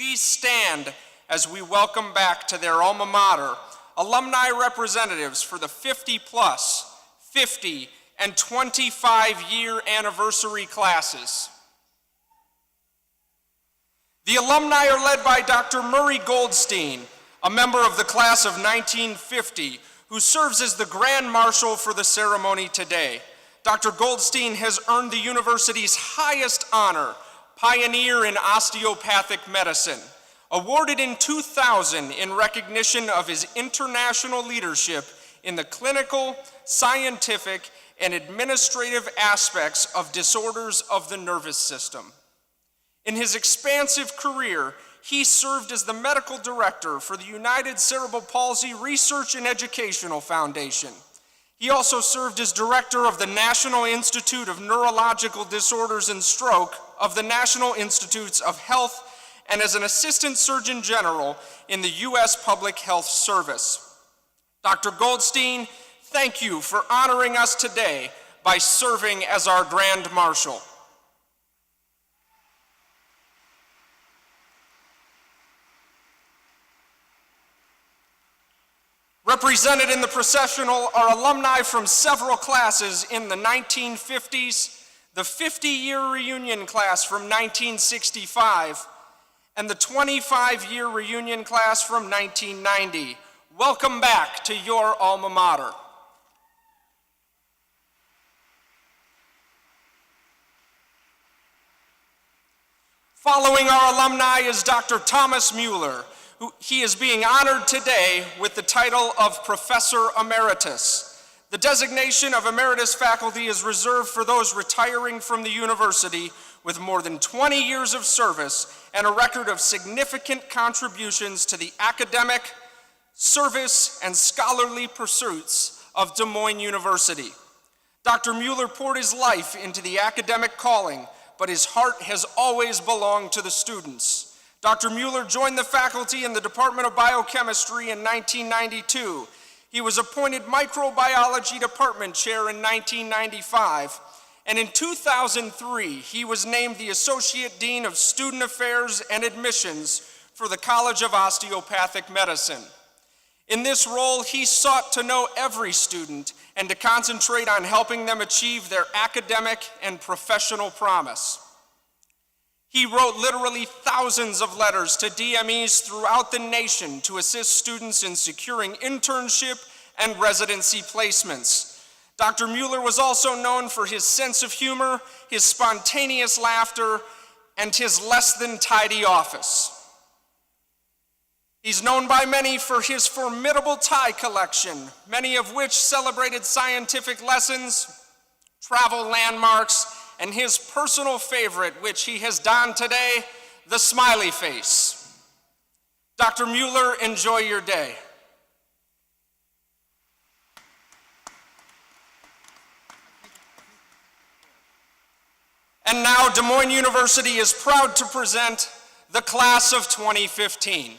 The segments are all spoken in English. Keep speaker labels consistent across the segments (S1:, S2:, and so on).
S1: Please stand as we welcome back to their alma mater alumni representatives for the 50+, 50, and 25-year anniversary classes. The alumni are led by Dr. Murray Goldstein, a member of the class of 1950, who serves as the Grand Marshal for the ceremony today. Dr. Goldstein has earned the university's highest honor, Pioneer in Osteopathic Medicine, awarded in 2000 in recognition of his international leadership in the clinical, scientific, and administrative aspects of disorders of the nervous system. In his expansive career, he served as the medical director for the United Cerebral Palsy Research and Educational Foundation. He also served as director of the National Institute of Neurological Disorders and Stroke of the National Institutes of Health and as an assistant surgeon general in the U.S. Public Health Service. Dr. Goldstein, thank you for honoring us today by serving as our Grand Marshal. Represented in the processional are alumni from several classes in the 1950s, the 50-year reunion class from 1965, and the 25-year reunion class from 1990. Welcome back to your alma mater. Following our alumni is Dr. Thomas Mueller. He is being honored today with the title of Professor Emeritus. The designation of emeritus faculty is reserved for those retiring from the university with more than 20 years of service and a record of significant contributions to the academic, service, and scholarly pursuits of Des Moines University. Dr. Mueller poured his life into the academic calling, but his heart has always belonged to the students. Dr. Mueller joined the faculty in the Department of Biochemistry in 1992. He was appointed Microbiology Department Chair in 1995, and in 2003, he was named the Associate Dean of Student Affairs and Admissions for the College of Osteopathic Medicine. In this role, he sought to know every student and to concentrate on helping them achieve their academic and professional promise. He wrote literally thousands of letters to DMEs throughout the nation to assist students in securing internship and residency placements. Dr. Mueller was also known for his sense of humor, his spontaneous laughter, and his less than tidy office. He's known by many for his formidable tie collection, many of which celebrated scientific lessons, travel landmarks, and his personal favorite, which he has donned today, the smiley face. Dr. Mueller, enjoy your day. And now Des Moines University is proud to present the class of 2015.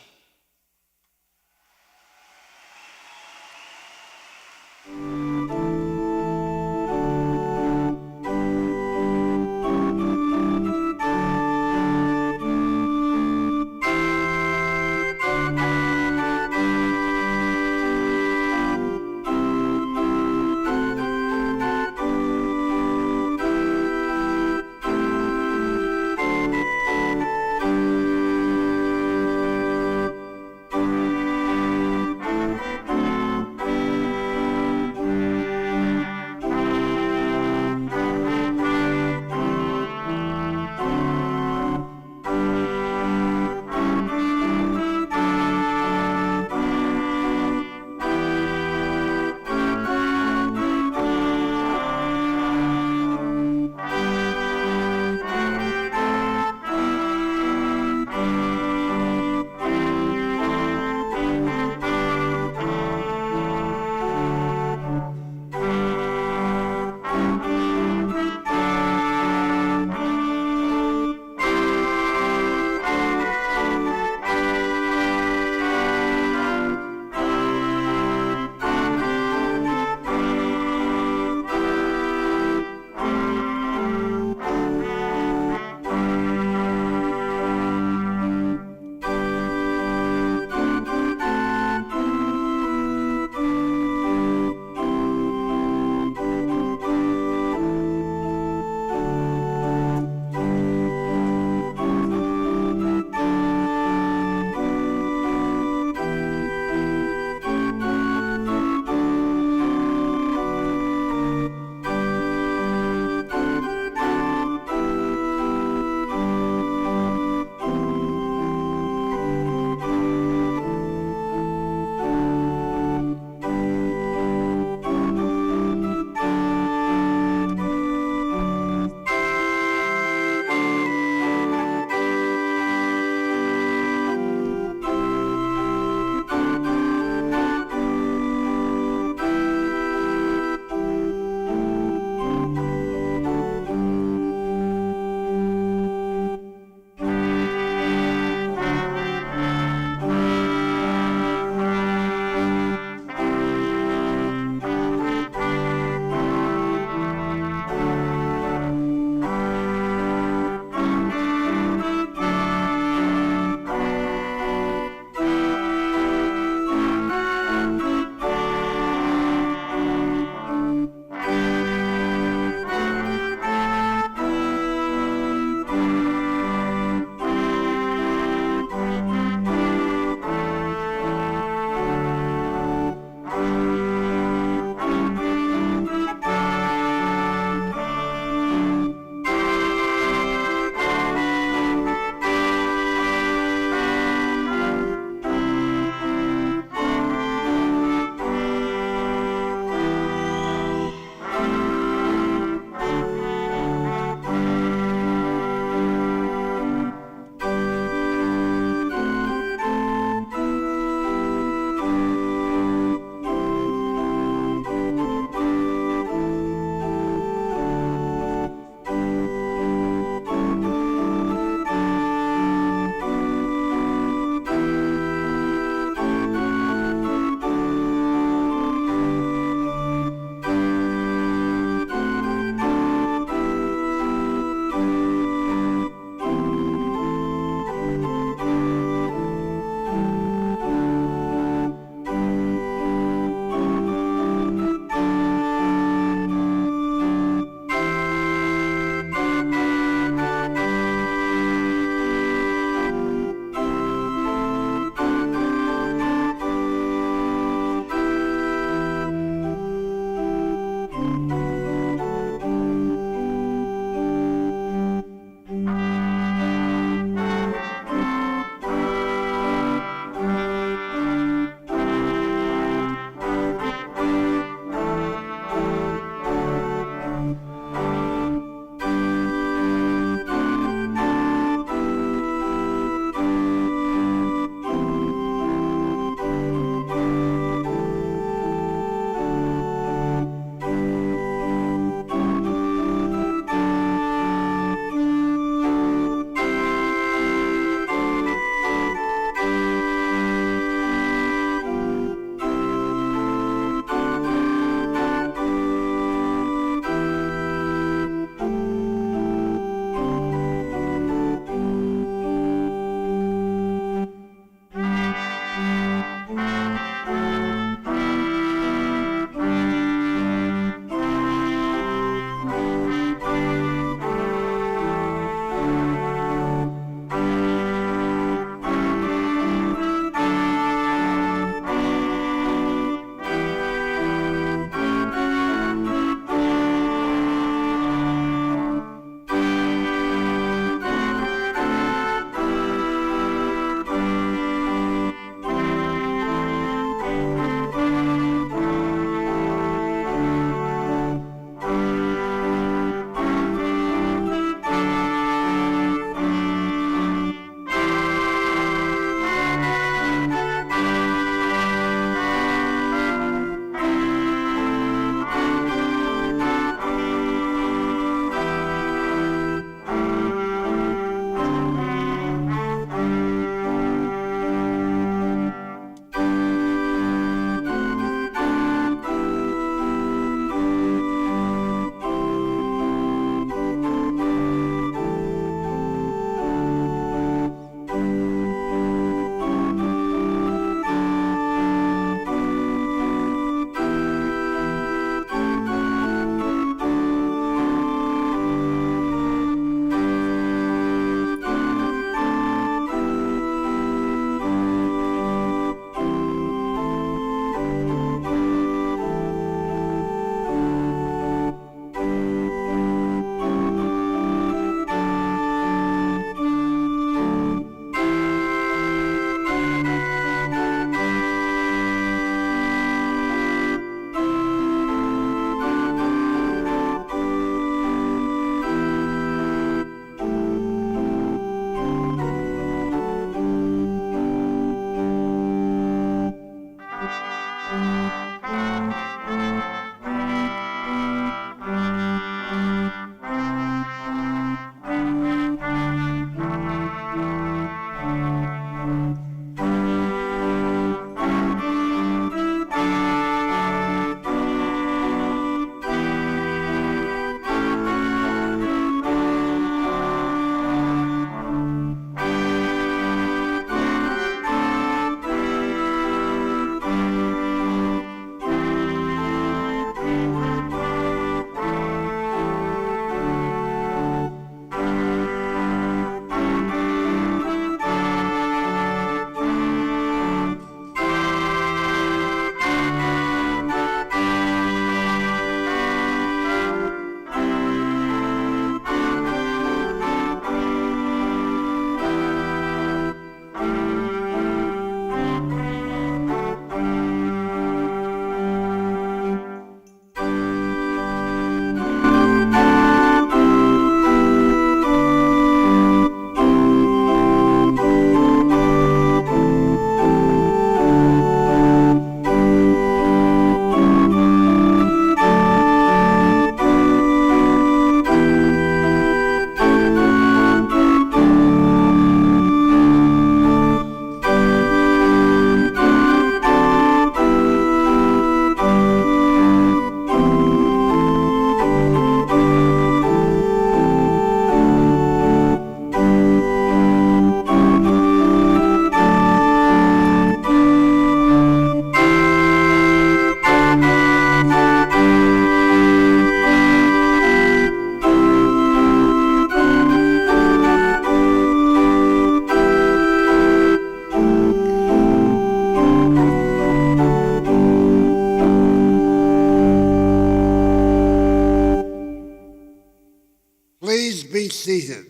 S2: seated.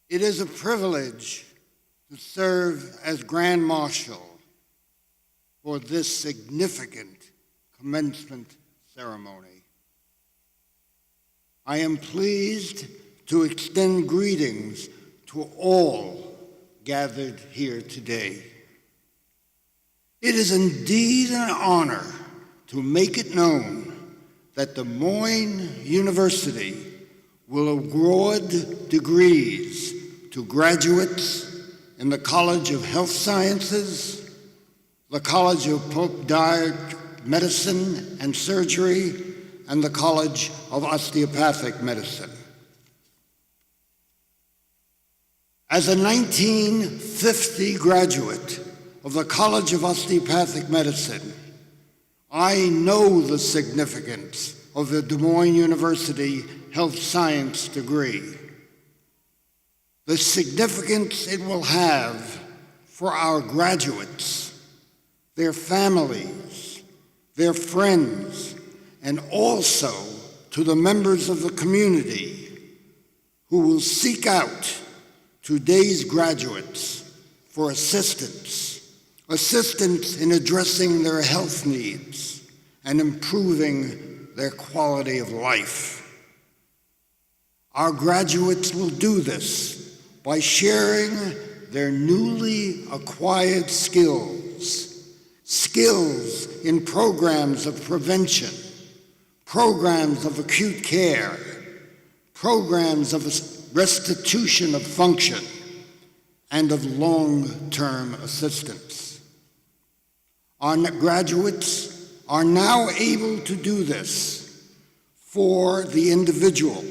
S2: It is a privilege to serve as Grand Marshal for this significant commencement ceremony. I am pleased to extend greetings to all gathered here today. It is indeed an honor to make it known that the Moines University will award degrees to graduates in the College of Health Sciences, the College of Podiatric Medicine and Surgery, and the College of Osteopathic Medicine. As a 1950 graduate of the College of Osteopathic Medicine, I know the significance of the Des Moines University Health Science degree, the significance it will have for our graduates, their families, their friends, and also to the members of the community who will seek out today's graduates for assistance in addressing their health needs and improving their quality of life. Our graduates will do this by sharing their newly acquired skills in programs of prevention, programs of acute care, programs of restitution of function, and of long-term assistance. Our graduates are now able to do this for the individual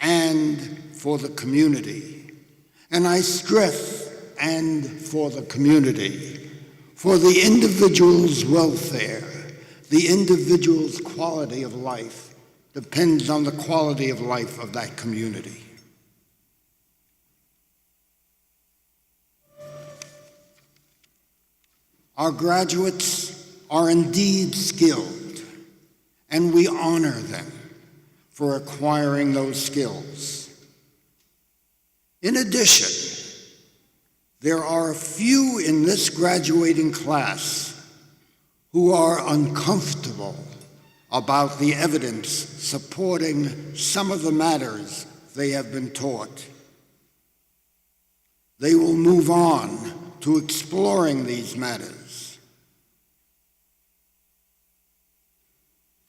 S2: and for the community. And I stress, and for the community, for the individual's welfare. The individual's quality of life depends on the quality of life of that community. Our graduates are indeed skilled, and we honor them for acquiring those skills. In addition, there are a few in this graduating class who are uncomfortable about the evidence supporting some of the matters they have been taught. They will move on to exploring these matters.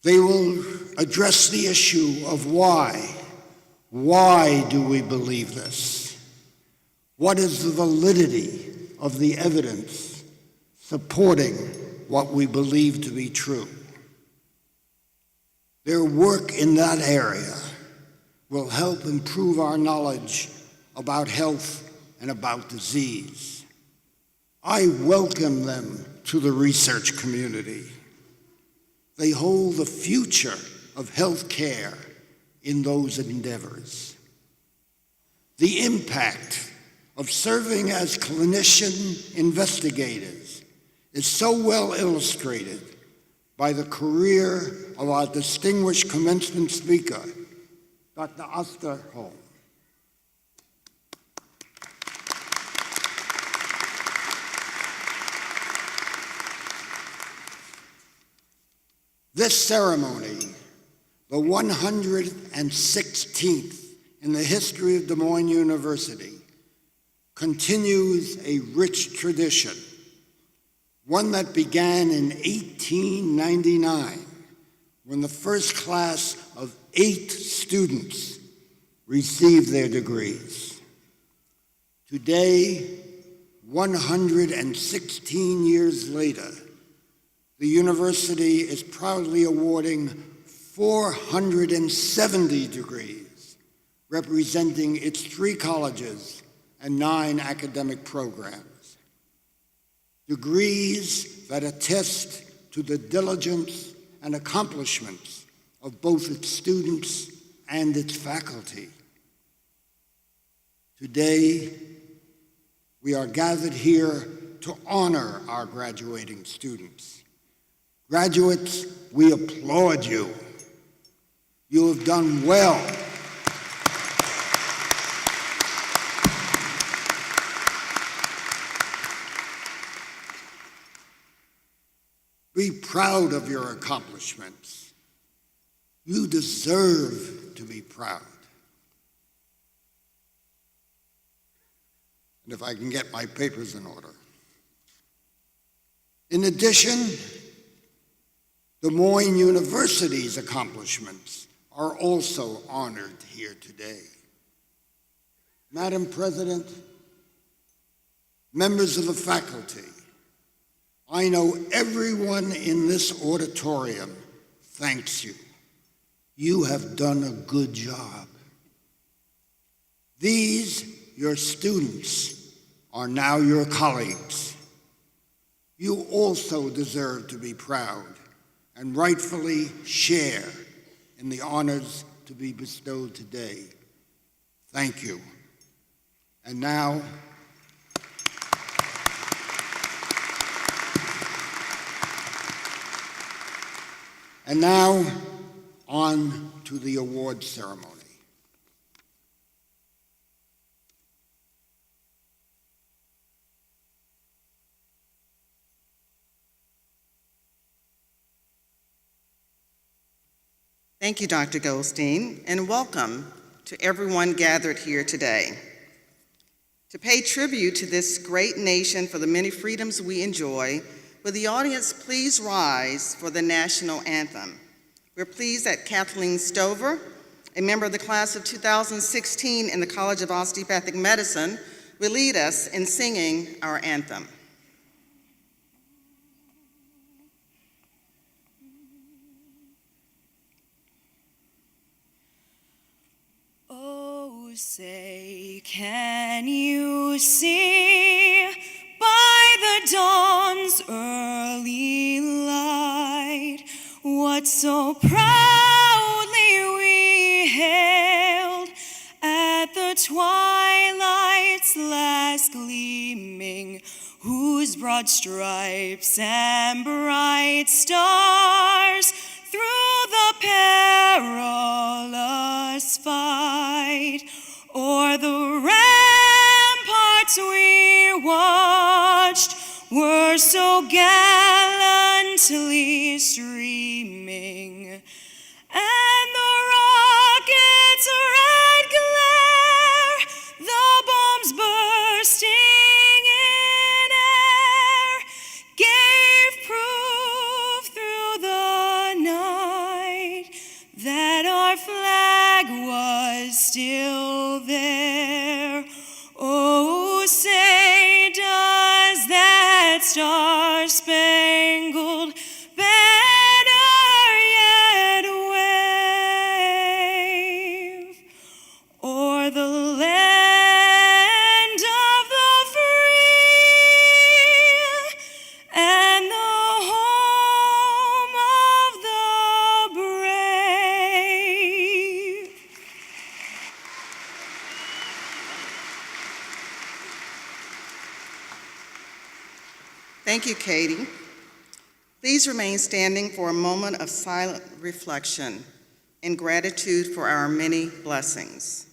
S2: They will address the issue of why. Why do we believe this? What is the validity of the evidence supporting what we believe to be true? Their work in that area will help improve our knowledge about health and about disease. I welcome them to the research community. They hold the future of health care in those endeavors. The impact of serving as clinician investigators is so well illustrated by the career of our distinguished commencement speaker, Dr. Osterholm. This ceremony, the 116th in the history of Des Moines University, continues a rich tradition, one that began in 1899, when the first class of 8 students received their degrees. Today, 116 years later, the university is proudly awarding 470 degrees, representing its 3 colleges and 9 academic programs. Degrees that attest to the diligence and accomplishments of both its students and its faculty. Today, we are gathered here to honor our graduating students. Graduates, we applaud you. You have done well. Be proud of your accomplishments. You deserve to be proud. And if I can get my papers in order. In addition, Des Moines University's accomplishments are also honored here today. Madam President, members of the faculty, I know everyone in this auditorium thanks you. You have done a good job. These, your students, are now your colleagues. You also deserve to be proud and rightfully share in the honors to be bestowed today. Thank you. And now, on to the awards ceremony.
S3: Thank you, Dr. Goldstein, and welcome to everyone gathered here today. To pay tribute to this great nation for the many freedoms we enjoy, will the audience please rise for the national anthem? We're pleased that Kathleen Stover, a member of the class of 2016 in the College of Osteopathic Medicine, will lead us in singing our anthem.
S4: Oh, say, can you see by the dawn's early light what so proudly we hailed at the twilight's last gleaming, whose broad stripes and bright stars through the perilous fight o'er the ramparts we watched were so gallantly streaming, and the rocket's red glare, the bombs bursting in air, gave proof through the night that our flag was still there. Oh, say, does that star-spangled banner yet wave o'er the land of the free and the home of the brave?
S3: Thank you, Katie. Please remain standing for a moment of silent reflection in gratitude for our many blessings.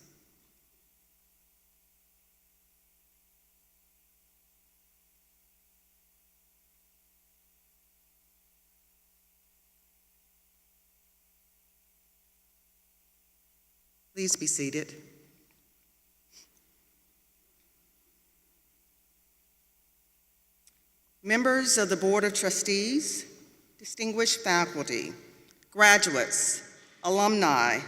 S3: Please be seated. Members of the Board of Trustees, distinguished faculty, graduates, alumni,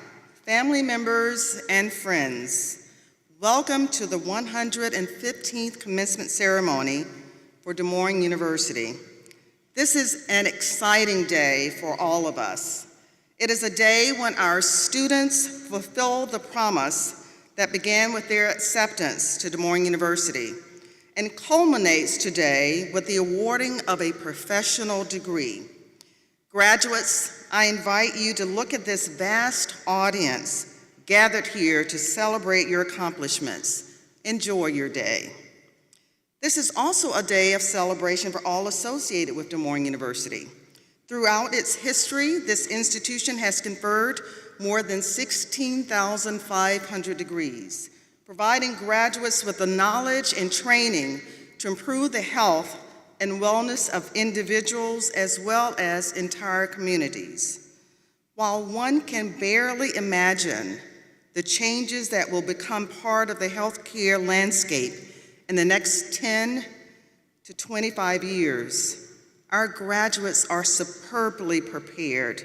S3: family members, and friends, welcome to the 115th commencement ceremony for Des Moines University. This is an exciting day for all of us. It is a day when our students fulfill the promise that began with their acceptance to Des Moines University and culminates today with the awarding of a professional degree. Graduates, I invite you to look at this vast audience gathered here to celebrate your accomplishments. Enjoy your day. This is also a day of celebration for all associated with Des Moines University. Throughout its history, this institution has conferred more than 16,500 degrees, providing graduates with the knowledge and training to improve the health and wellness of individuals as well as entire communities. While one can barely imagine the changes that will become part of the healthcare landscape in the next 10 to 25 years, our graduates are superbly prepared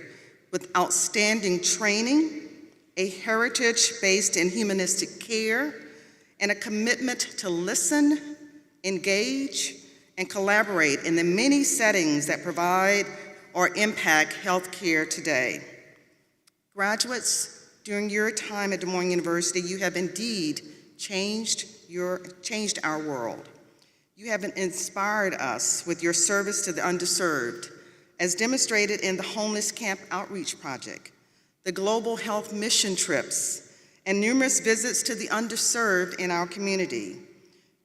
S3: with outstanding training, a heritage based in humanistic care, and a commitment to listen, engage, and collaborate in the many settings that provide or impact healthcare today. Graduates, during your time at Des Moines University, you have indeed changed our world. You have inspired us with your service to the underserved, as demonstrated in the Homeless Camp Outreach Project, the Global Health Mission trips, and numerous visits to the underserved in our community.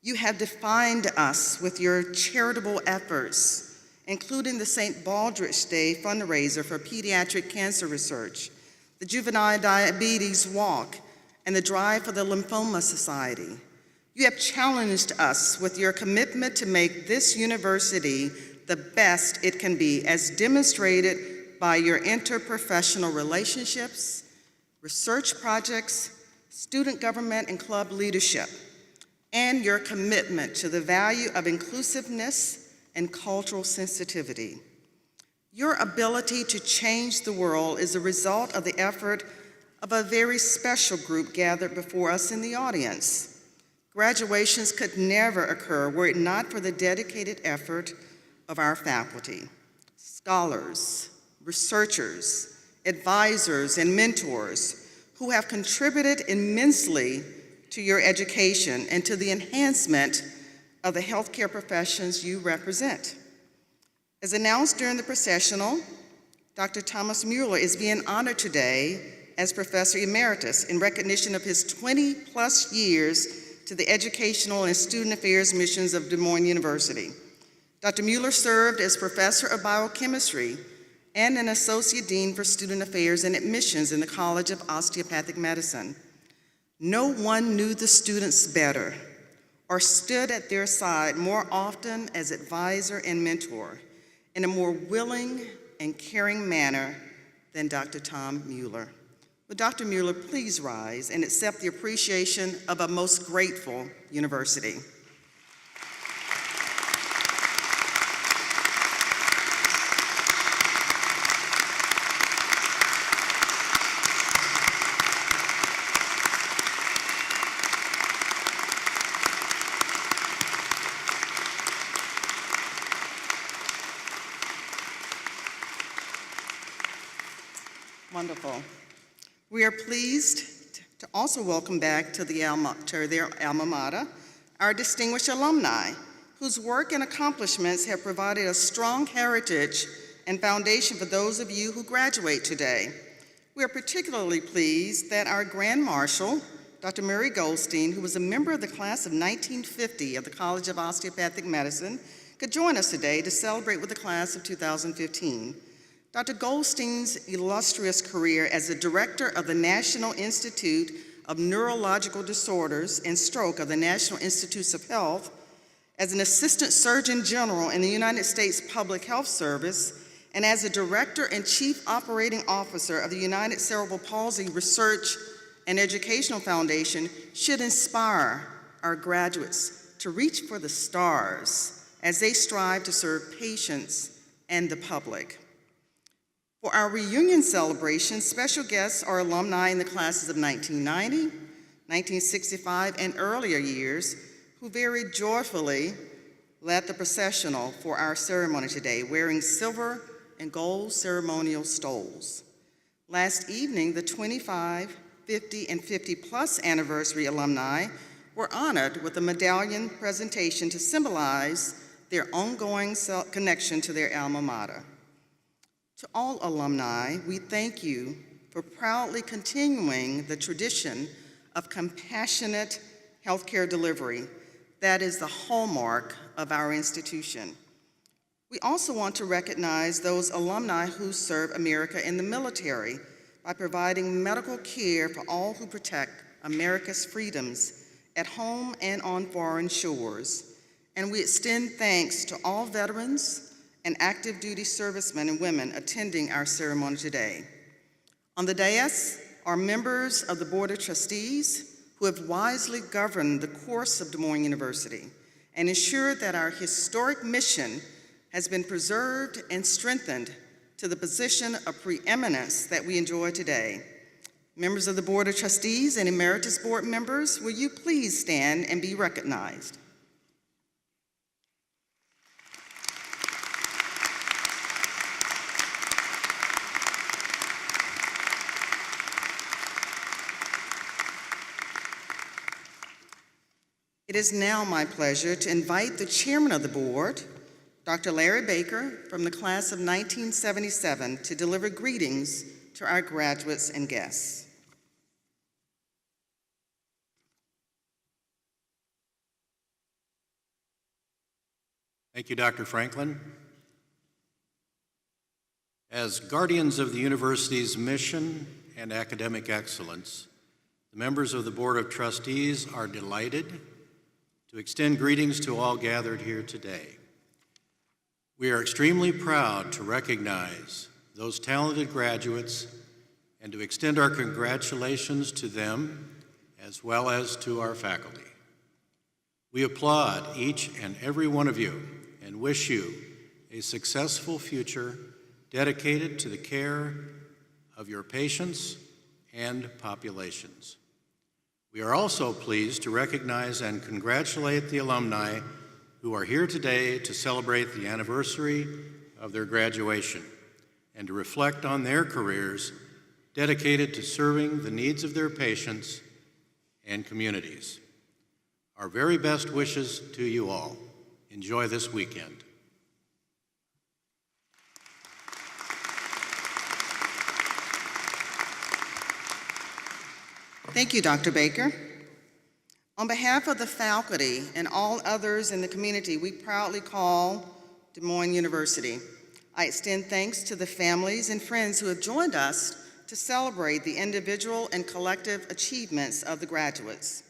S3: You have defined us with your charitable efforts, including the St. Baldrick's Day fundraiser for pediatric cancer research, the Juvenile Diabetes Walk, and the Drive for the Lymphoma Society. You have challenged us with your commitment to make this university the best it can be, as demonstrated by your interprofessional relationships, research projects, student government and club leadership, and your commitment to the value of inclusiveness and cultural sensitivity. Your ability to change the world is a result of the effort of a very special group gathered before us in the audience. Graduations could never occur were it not for the dedicated effort of our faculty, scholars, researchers, advisors, and mentors who have contributed immensely to your education and to the enhancement of the healthcare professions you represent. As announced during the processional, Dr. Thomas Mueller is being honored today as Professor Emeritus in recognition of his 20-plus years to the educational and student affairs missions of Des Moines University. Dr. Mueller served as Professor of Biochemistry and an Associate Dean for Student Affairs and Admissions in the College of Osteopathic Medicine. No one knew the students better or stood at their side more often as advisor and mentor in a more willing and caring manner than Dr. Tom Mueller. Would Dr. Mueller please rise and accept the appreciation of a most grateful university. Wonderful. We are pleased to also welcome back to their alma mater our distinguished alumni, whose work and accomplishments have provided a strong heritage and foundation for those of you who graduate today. We are particularly pleased that our Grand Marshal, Dr. Murray Goldstein, who was a member of the class of 1950 of the College of Osteopathic Medicine, could join us today to celebrate with the class of 2015. Dr. Goldstein's illustrious career as the director of the National Institute of Neurological Disorders and Stroke of the National Institutes of Health, as an assistant surgeon general in the United States Public Health Service, and as a director and chief operating officer of the United Cerebral Palsy Research and Educational Foundation should inspire our graduates to reach for the stars as they strive to serve patients and the public. For our reunion celebration, special guests are alumni in the classes of 1990, 1965, and earlier years who very joyfully led the processional for our ceremony today, wearing silver and gold ceremonial stoles. Last evening, the 25, 50, and 50-plus anniversary alumni were honored with a medallion presentation to symbolize their ongoing connection to their alma mater. To all alumni, we thank you for proudly continuing the tradition of compassionate healthcare delivery that is the hallmark of our institution. We also want to recognize those alumni who serve America in the military by providing medical care for all who protect America's freedoms at home and on foreign shores. And we extend thanks to all veterans and active duty servicemen and women attending our ceremony today. On the dais are members of the Board of Trustees who have wisely governed the course of Des Moines University and ensured that our historic mission has been preserved and strengthened to the position of preeminence that we enjoy today. Members of the Board of Trustees and Emeritus Board members, will you please stand and be recognized? It is now my pleasure to invite the chairman of the board, Dr. Larry Baker, from the class of 1977, to deliver greetings to our graduates and guests.
S5: Thank you, Dr. Franklin. As guardians of the university's mission and academic excellence, the members of the Board of Trustees are delighted to extend greetings to all gathered here today. We are extremely proud to recognize those talented graduates and to extend our congratulations to them as well as to our faculty. We applaud each and every one of you and wish you a successful future dedicated to the care of your patients and populations. We are also pleased to recognize and congratulate the alumni who are here today to celebrate the anniversary of their graduation and to reflect on their careers dedicated to serving the needs of their patients and communities. Our very best wishes to you all. Enjoy this weekend.
S3: Thank you, Dr. Baker. On behalf of the faculty and all others in the community we proudly call Des Moines University, I extend thanks to the families and friends who have joined us to celebrate the individual and collective achievements of the graduates,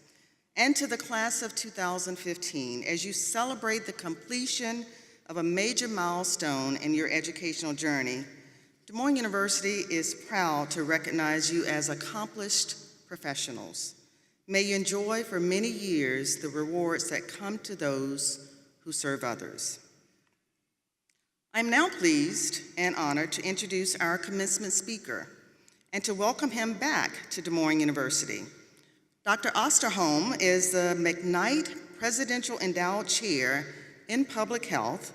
S3: and to the class of 2015 as you celebrate the completion of a major milestone in your educational journey. Des Moines University is proud to recognize you as accomplished professionals. May you enjoy for many years the rewards that come to those who serve others. I'm now pleased and honored to introduce our commencement speaker and to welcome him back to Des Moines University. Dr. Osterholm is the McKnight Presidential Endowed Chair in Public Health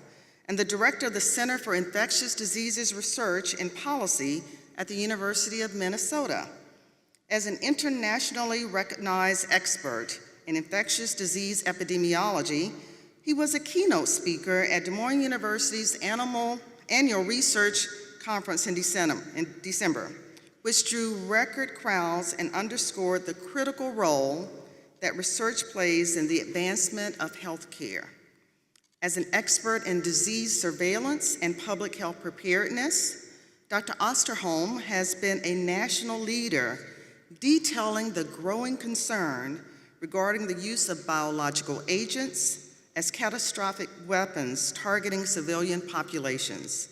S3: and the Director of the Center for Infectious Diseases Research and Policy at the University of Minnesota. As an internationally recognized expert in infectious disease epidemiology, he was a keynote speaker at Des Moines University's annual research conference in December, which drew record crowds and underscored the critical role that research plays in the advancement of healthcare. As an expert in disease surveillance and public health preparedness, Dr. Osterholm has been a national leader detailing the growing concern regarding the use of biological agents as catastrophic weapons targeting civilian populations.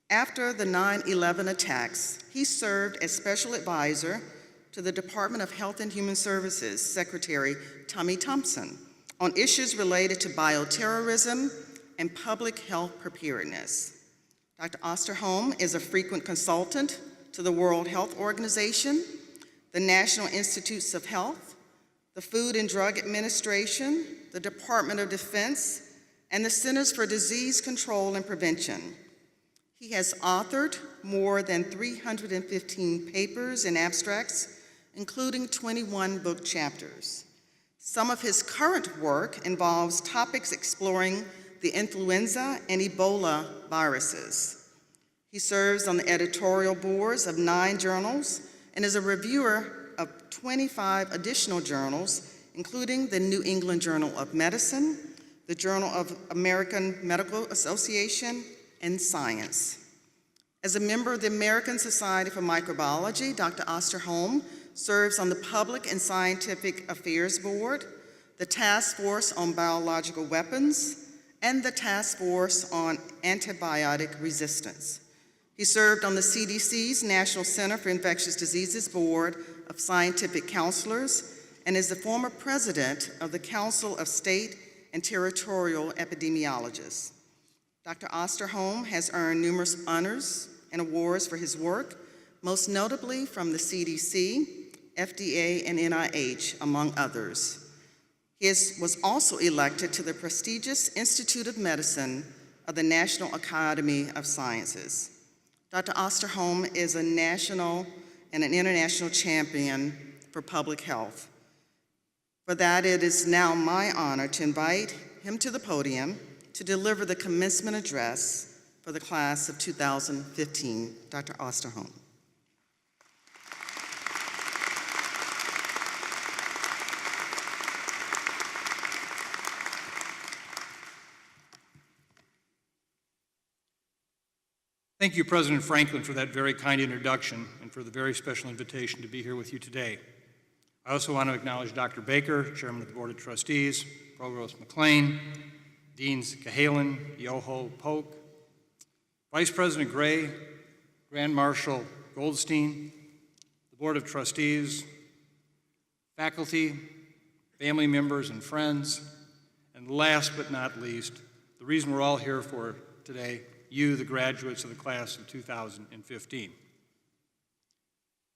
S3: After the 9/11 attacks, he served as special advisor to the Department of Health and Human Services Secretary Tommy Thompson on issues related to bioterrorism and public health preparedness. Dr. Osterholm is a frequent consultant to the World Health Organization, the National Institutes of Health, the Food and Drug Administration, the Department of Defense, and the Centers for Disease Control and Prevention. He has authored more than 315 papers and abstracts, including 21 book chapters. Some of his current work involves topics exploring the influenza and Ebola viruses. He serves on the editorial boards of 9 journals and is a reviewer of 25 additional journals, including the New England Journal of Medicine, the Journal of American Medical Association, and Science. As a member of the American Society for Microbiology, Dr. Osterholm serves on the Public and Scientific Affairs Board, the Task Force on Biological Weapons, and the Task Force on Antibiotic Resistance. He served on the CDC's National Center for Infectious Diseases Board of Scientific Counselors and is the former president of the Council of State and Territorial Epidemiologists. Dr. Osterholm has earned numerous honors and awards for his work, most notably from the CDC, FDA, and NIH, among others. He was also elected to the prestigious Institute of Medicine of the National Academy of Sciences. Dr. Osterholm is a national and an international champion for public health. For that, it is now my honor to invite him to the podium to deliver the commencement address for the class of 2015. Dr. Osterholm.
S6: Thank you, President Franklin, for that very kind introduction and for the very special invitation to be here with you today. I also want to acknowledge Dr. Baker, Chairman of the Board of Trustees, Provost McLean, Deans Cahalan, Yoho, Polk, Vice President Gray, Grand Marshal Goldstein, the Board of Trustees, faculty, family members and friends, and last but not least, the reason we're all here for today, you, the graduates of the class of 2015.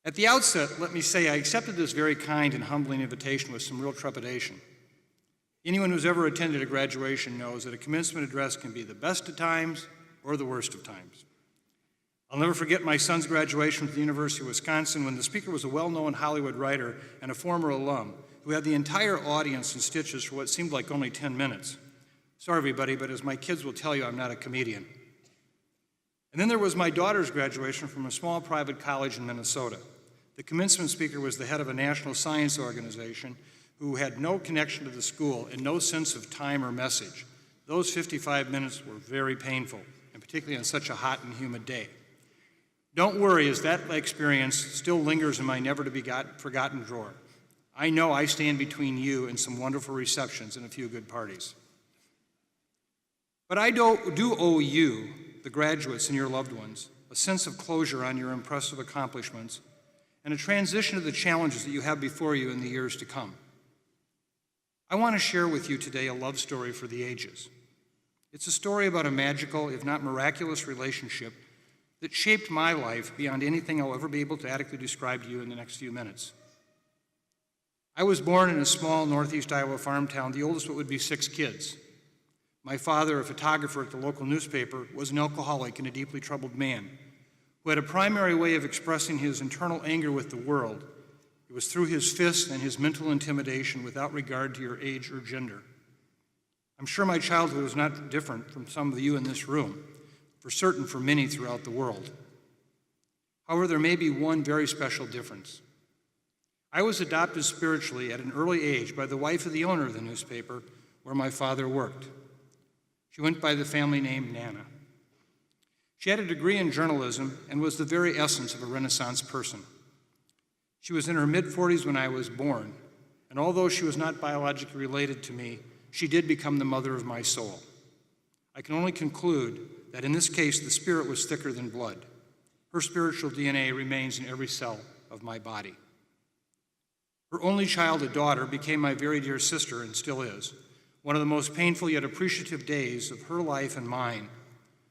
S6: At the outset, let me say I accepted this very kind and humbling invitation with some real trepidation. Anyone who's ever attended a graduation knows that a commencement address can be the best of times or the worst of times. I'll never forget my son's graduation from the University of Wisconsin when the speaker was a well-known Hollywood writer and a former alum who had the entire audience in stitches for what seemed like only 10 minutes. Sorry, everybody, but as my kids will tell you, I'm not a comedian. And then there was my daughter's graduation from a small private college in Minnesota. The commencement speaker was the head of a national science organization who had no connection to the school and no sense of time or message. Those 55 minutes were very painful, and particularly on such a hot and humid day. Don't worry, as that experience still lingers in my never-to-be-forgotten drawer. I know I stand between you and some wonderful receptions and a few good parties. But I do owe you, the graduates and your loved ones, a sense of closure on your impressive accomplishments and a transition to the challenges that you have before you in the years to come. I want to share with you today a love story for the ages. It's a story about a magical, if not miraculous, relationship that shaped my life beyond anything I'll ever be able to adequately describe to you in the next few minutes. I was born in a small northeast Iowa farm town, the oldest of what would be 6 kids. My father, a photographer at the local newspaper, was an alcoholic and a deeply troubled man who had a primary way of expressing his internal anger with the world. It was through his fists and his mental intimidation without regard to your age or gender. I'm sure my childhood was not different from some of you in this room, for certain for many throughout the world. However, there may be one very special difference. I was adopted spiritually at an early age by the wife of the owner of the newspaper where my father worked. She went by the family name Nana. She had a degree in journalism and was the very essence of a Renaissance person. She was in her mid-40s when I was born, and although she was not biologically related to me, she did become the mother of my soul. I can only conclude that in this case, the spirit was thicker than blood. Her spiritual DNA remains in every cell of my body. Her only child, a daughter, became my very dear sister and still is. One of the most painful yet appreciative days of her life and mine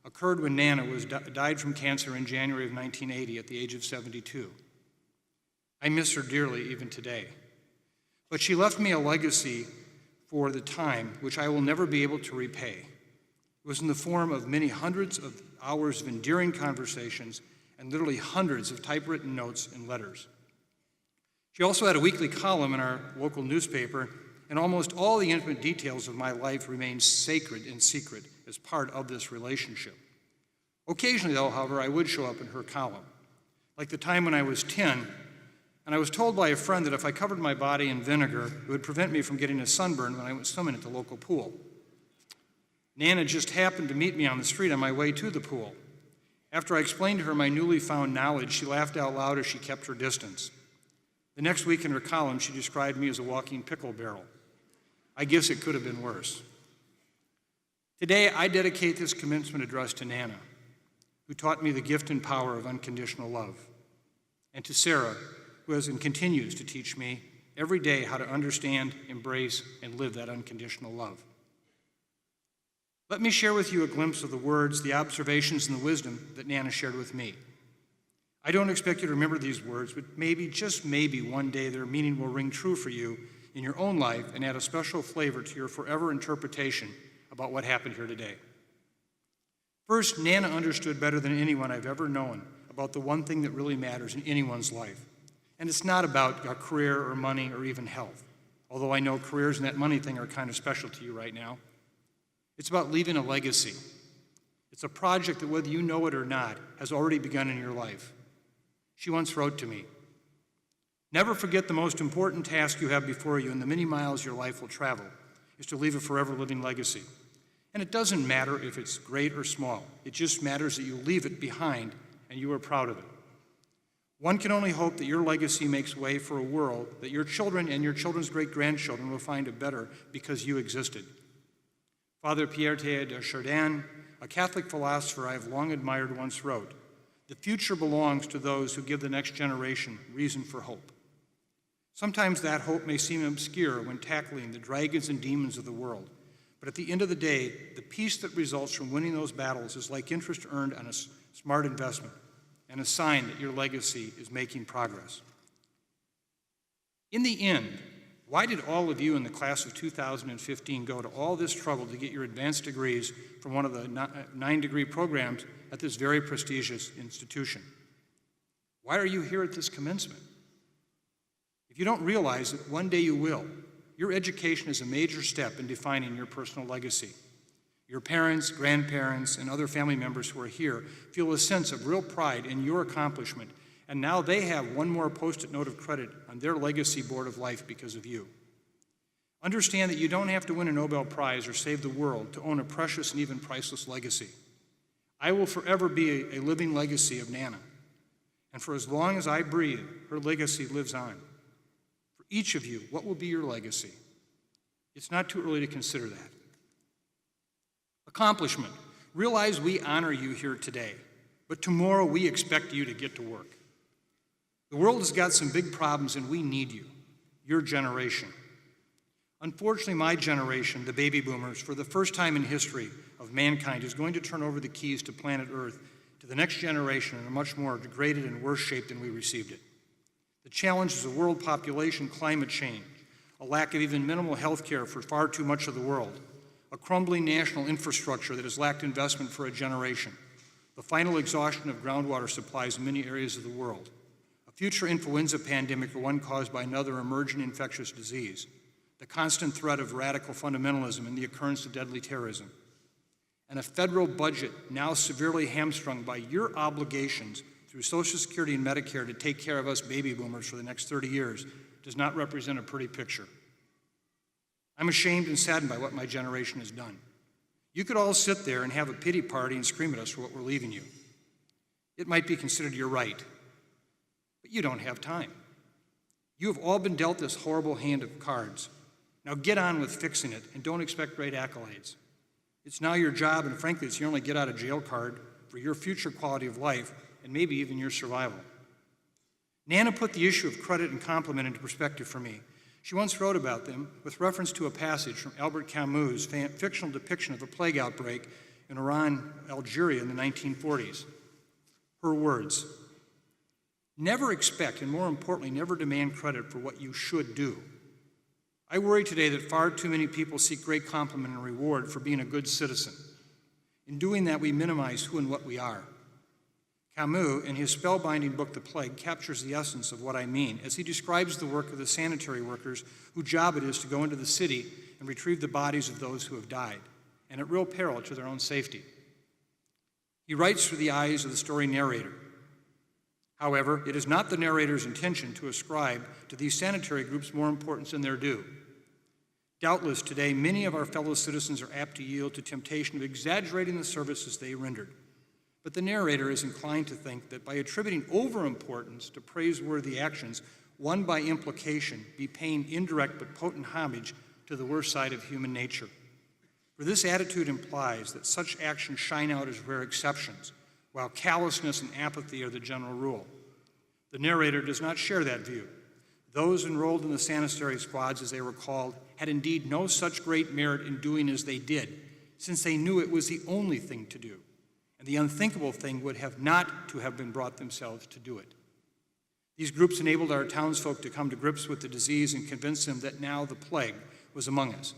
S6: occurred when Nana died from cancer in January of 1980 at the age of 72. I miss her dearly even today. But she left me a legacy for the time which I will never be able to repay. It was in the form of many hundreds of hours of endearing conversations and literally hundreds of typewritten notes and letters. She also had a weekly column in our local newspaper, and almost all the intimate details of my life remain sacred and secret as part of this relationship. Occasionally, though, however, I would show up in her column, like the time when I was 10, and I was told by a friend that if I covered my body in vinegar, it would prevent me from getting a sunburn when I went swimming at the local pool. Nana just happened to meet me on the street on my way to the pool. After I explained to her my newly found knowledge, she laughed out loud as she kept her distance. The next week in her column, she described me as a walking pickle barrel. I guess it could have been worse. Today, I dedicate this commencement address to Nana, who taught me the gift and power of unconditional love, and to Sarah, who has and continues to teach me every day how to understand, embrace, and live that unconditional love. Let me share with you a glimpse of the words, the observations, and the wisdom that Nana shared with me. I don't expect you to remember these words, but maybe, just maybe, one day their meaning will ring true for you in your own life and add a special flavor to your forever interpretation about what happened here today. First, Nana understood better than anyone I've ever known about the one thing that really matters in anyone's life. And it's not about a career or money or even health, although I know careers and that money thing are kind of special to you right now. It's about leaving a legacy. It's a project that, whether you know it or not, has already begun in your life. She once wrote to me, "Never forget the most important task you have before you and the many miles your life will travel is to leave a forever living legacy. And it doesn't matter if it's great or small. It just matters that you leave it behind and you are proud of it. One can only hope that your legacy makes way for a world that your children and your children's great-grandchildren will find a better because you existed." Father Pierre Teilhard de Chardin, a Catholic philosopher I have long admired, once wrote, "The future belongs to those who give the next generation reason for hope." Sometimes that hope may seem obscure when tackling the dragons and demons of the world, but at the end of the day, the peace that results from winning those battles is like interest earned on a smart investment and a sign that your legacy is making progress. In the end, why did all of you in the class of 2015 go to all this trouble to get your advanced degrees from one of the 9-degree programs at this very prestigious institution? Why are you here at this commencement? If you don't realize it, one day you will. Your education is a major step in defining your personal legacy. Your parents, grandparents, and other family members who are here feel a sense of real pride in your accomplishment, and now they have one more Post-it note of credit on their legacy board of life because of you. Understand that you don't have to win a Nobel Prize or save the world to own a precious and even priceless legacy. I will forever be a living legacy of Nana, and for as long as I breathe, her legacy lives on. For each of you, what will be your legacy? It's not too early to consider that. Accomplishment. Realize we honor you here today, but tomorrow we expect you to get to work. The world has got some big problems and we need you, your generation. Unfortunately, my generation, the baby boomers, for the first time in history of mankind, is going to turn over the keys to planet Earth to the next generation in a much more degraded and worse shape than we received it. The challenges of world population, climate change, a lack of even minimal health care for far too much of the world, a crumbling national infrastructure that has lacked investment for a generation, the final exhaustion of groundwater supplies in many areas of the world, a future influenza pandemic or one caused by another emerging infectious disease, the constant threat of radical fundamentalism and the occurrence of deadly terrorism, and a federal budget now severely hamstrung by your obligations through Social Security and Medicare to take care of us baby boomers for the next 30 years does not represent a pretty picture. I'm ashamed and saddened by what my generation has done. You could all sit there and have a pity party and scream at us for what we're leaving you. It might be considered your right, but you don't have time. You have all been dealt this horrible hand of cards. Now get on with fixing it and don't expect great accolades. It's now your job, and frankly, it's your only get out of jail card for your future quality of life and maybe even your survival. Nana put the issue of credit and compliment into perspective for me. She once wrote about them with reference to a passage from Albert Camus' fictional depiction of a plague outbreak in Oran, Algeria in the 1940s. Her words, "Never expect, and more importantly, never demand credit for what you should do. I worry today that far too many people seek great compliment and reward for being a good citizen. In doing that, we minimize who and what we are." Camus, in his spellbinding book, The Plague, captures the essence of what I mean as he describes the work of the sanitary workers whose job it is to go into the city and retrieve the bodies of those who have died, and at real peril to their own safety. He writes through the eyes of the story narrator. However, it is not the narrator's intention to ascribe to these sanitary groups more importance than their due. Doubtless, today, many of our fellow citizens are apt to yield to temptation of exaggerating the services they rendered. But the narrator is inclined to think that by attributing overimportance to praiseworthy actions, one by implication be paying indirect but potent homage to the worst side of human nature. For this attitude implies that such actions shine out as rare exceptions, while callousness and apathy are the general rule. The narrator does not share that view. Those enrolled in the sanitary squads, as they were called, had indeed no such great merit in doing as they did, since they knew it was the only thing to do, and the unthinkable thing would have not to have been brought themselves to do it. These groups enabled our townsfolk to come to grips with the disease and convince them that now the plague was among us.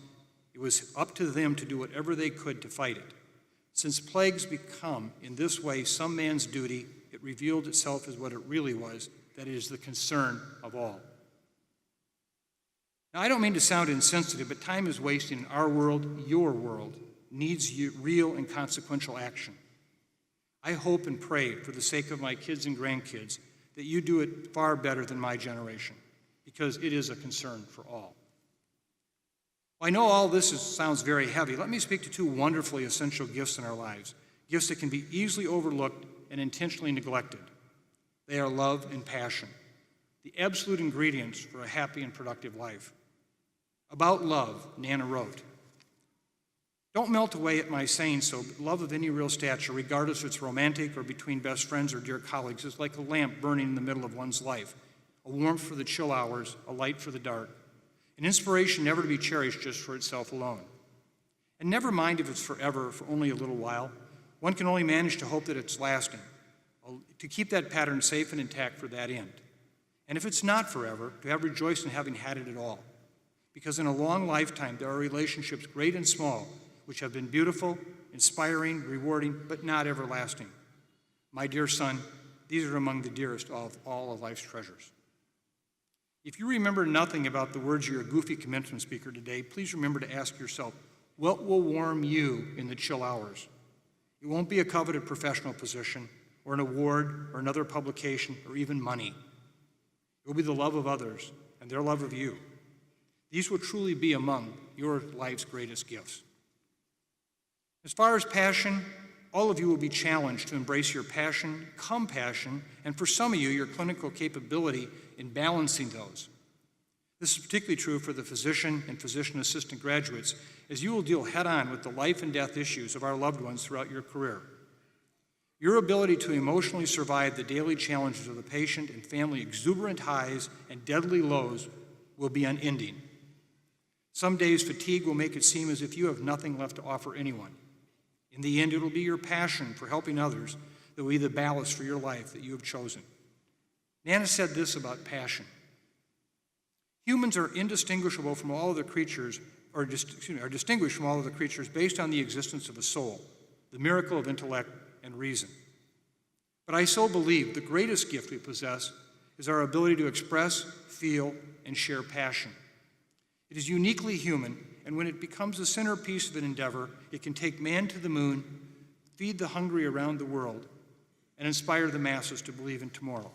S6: It was up to them to do whatever they could to fight it. Since plagues become, in this way, some man's duty, it revealed itself as what it really was, that it is the concern of all. Now, I don't mean to sound insensitive, but time is wasting in our world. Your world needs real and consequential action. I hope and pray, for the sake of my kids and grandkids, that you do it far better than my generation, because it is a concern for all. Well, I know all this sounds very heavy. Let me speak to two wonderfully essential gifts in our lives, gifts that can be easily overlooked and intentionally neglected. They are love and passion, the absolute ingredients for a happy and productive life. About love, Nana wrote, "Don't melt away at my saying so, but love of any real stature, regardless if it's romantic or between best friends or dear colleagues, is like a lamp burning in the middle of one's life, a warmth for the chill hours, a light for the dark, an inspiration never to be cherished just for itself alone. And never mind if it's forever or for only a little while. One can only manage to hope that it's lasting, to keep that pattern safe and intact for that end. And if it's not forever, to have rejoiced in having had it at all. Because in a long lifetime, there are relationships, great and small, which have been beautiful, inspiring, rewarding, but not everlasting. My dear son, these are among the dearest of all of life's treasures." If you remember nothing about the words of your goofy commencement speaker today, please remember to ask yourself, what will warm you in the chill hours? It won't be a coveted professional position, or an award, or another publication, or even money. It will be the love of others and their love of you. These will truly be among your life's greatest gifts. As far as passion, all of you will be challenged to embrace your passion, compassion, and for some of you, your clinical capability in balancing those. This is particularly true for the physician and physician assistant graduates, as you will deal head-on with the life and death issues of our loved ones throughout your career. Your ability to emotionally survive the daily challenges of the patient and family exuberant highs and deadly lows will be unending. Some days fatigue will make it seem as if you have nothing left to offer anyone. In the end, it will be your passion for helping others that will be the ballast for your life that you have chosen. Nana said this about passion. Humans are indistinguishable from all other creatures, are distinguished from all other creatures based on the existence of a soul, the miracle of intellect and reason. But I so believe the greatest gift we possess is our ability to express, feel, and share passion. It is uniquely human, and when it becomes the centerpiece of an endeavor, it can take man to the moon, feed the hungry around the world, and inspire the masses to believe in tomorrow.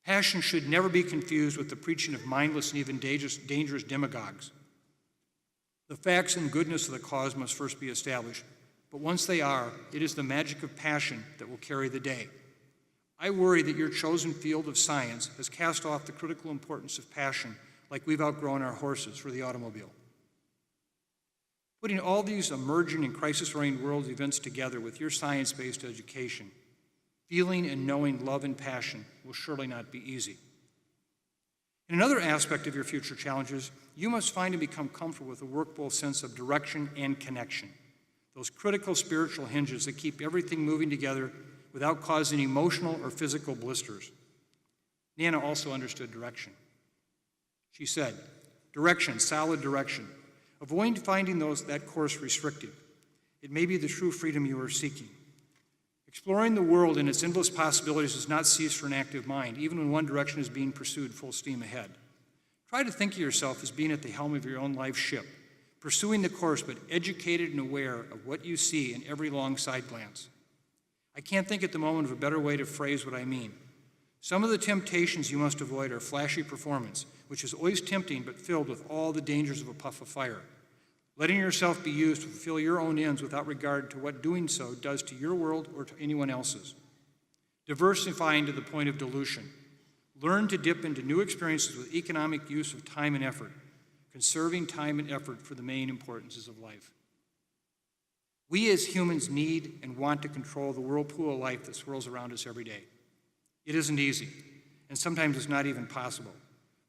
S6: Passion should never be confused with the preaching of mindless and even dangerous demagogues. The facts and goodness of the cause must first be established, but once they are, it is the magic of passion that will carry the day. I worry that your chosen field of science has cast off the critical importance of passion like we've outgrown our horses for the automobile. Putting all these emerging and crisis-oriented world events together with your science-based education, feeling and knowing love and passion will surely not be easy. In another aspect of your future challenges, you must find and become comfortable with a workable sense of direction and connection, those critical spiritual hinges that keep everything moving together without causing emotional or physical blisters. Nana also understood direction. She said, "Direction, solid direction. Avoid finding that course restrictive. It may be the true freedom you are seeking. Exploring the world and its endless possibilities does not cease for an active mind, even when one direction is being pursued full steam ahead. Try to think of yourself as being at the helm of your own life ship, pursuing the course but educated and aware of what you see in every long side glance. I can't think at the moment of a better way to phrase what I mean. Some of the temptations you must avoid are flashy performance, which is always tempting but filled with all the dangers of a puff of fire. Letting yourself be used to fulfill your own ends without regard to what doing so does to your world or to anyone else's. Diversifying to the point of dilution. Learn to dip into new experiences with economic use of time and effort, conserving time and effort for the main importances of life. We as humans need and want to control the whirlpool of life that swirls around us every day. It isn't easy, and sometimes it's not even possible.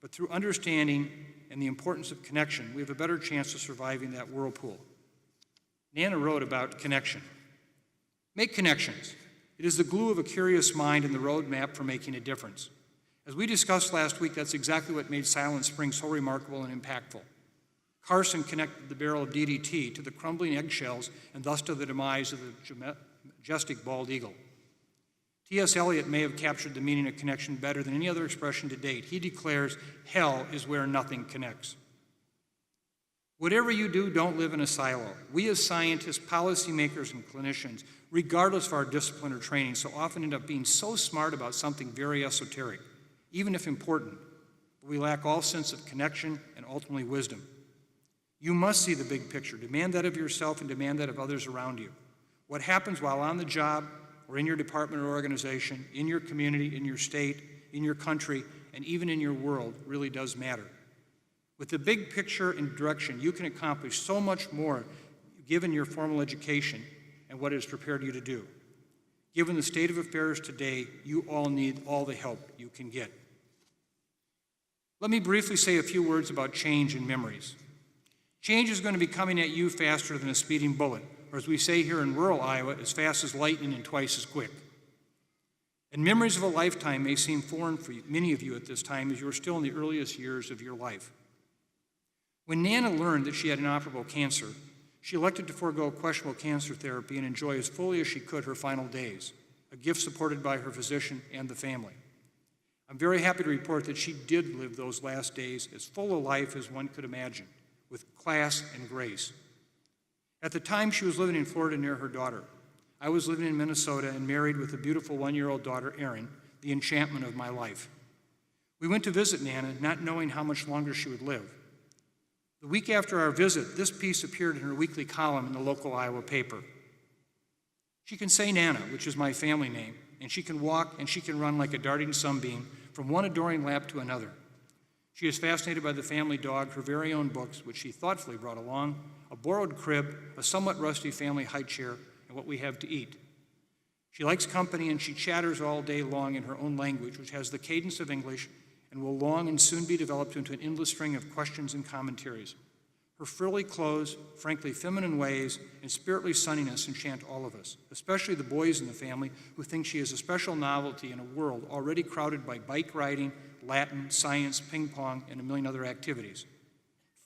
S6: But through understanding and the importance of connection, we have a better chance of surviving that whirlpool. Nana wrote about connection. Make connections. It is the glue of a curious mind and the roadmap for making a difference. As we discussed last week, that's exactly what made Silent Spring so remarkable and impactful. Carson connected the barrel of DDT to the crumbling eggshells and thus to the demise of the majestic bald eagle. T.S. Eliot may have captured the meaning of connection better than any other expression to date. He declares, hell is where nothing connects. Whatever you do, don't live in a silo. We as scientists, policymakers, and clinicians, regardless of our discipline or training, so often end up being so smart about something very esoteric, even if important, but we lack all sense of connection and ultimately wisdom. You must see the big picture. Demand that of yourself and demand that of others around you. What happens while on the job or in your department or organization, in your community, in your state, in your country, and even in your world really does matter. With the big picture and direction, you can accomplish so much more given your formal education and what it has prepared you to do. Given the state of affairs today, you all need all the help you can get. Let me briefly say a few words about change and memories. Change is going to be coming at you faster than a speeding bullet, or as we say here in rural Iowa, as fast as lightning and twice as quick. And memories of a lifetime may seem foreign for many of you at this time as you are still in the earliest years of your life. When Nana learned that she had inoperable cancer, she elected to forego questionable cancer therapy and enjoy as fully as she could her final days, a gift supported by her physician and the family. I'm very happy to report that she did live those last days as full of life as one could imagine, with class and grace. At the time, she was living in Florida near her daughter. I was living in Minnesota and married with a beautiful one-year-old daughter, Erin, the enchantment of my life. We went to visit Nana, not knowing how much longer she would live. The week after our visit, this piece appeared in her weekly column in the local Iowa paper. She can say Nana, which is my family name, and she can walk and she can run like a darting sunbeam from one adoring lap to another. She is fascinated by the family dog, her very own books, which she thoughtfully brought along, a borrowed crib, a somewhat rusty family high chair, and what we have to eat. She likes company and she chatters all day long in her own language, which has the cadence of English and will long and soon be developed into an endless string of questions and commentaries. Her frilly clothes, frankly feminine ways, and spiritly sunniness enchant all of us, especially the boys in the family who think she is a special novelty in a world already crowded by bike riding, Latin, science, ping pong, and a million other activities.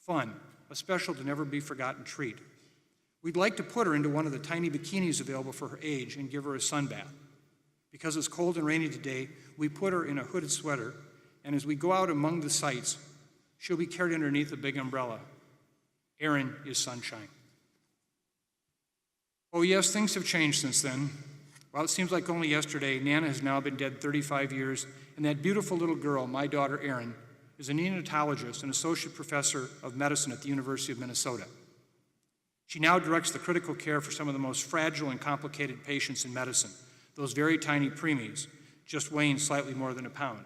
S6: Fun, a special to never be forgotten treat. We'd like to put her into one of the tiny bikinis available for her age and give her a sunbath. Because it's cold and rainy today, we put her in a hooded sweater, and as we go out among the sights, she'll be carried underneath a big umbrella. Erin is sunshine. Oh yes, things have changed since then. While it seems like only yesterday, Nana has now been dead 35 years, and that beautiful little girl, my daughter Erin, is a neonatologist and associate professor of medicine at the University of Minnesota. She now directs the critical care for some of the most fragile and complicated patients in medicine, those very tiny preemies, just weighing slightly more than a pound.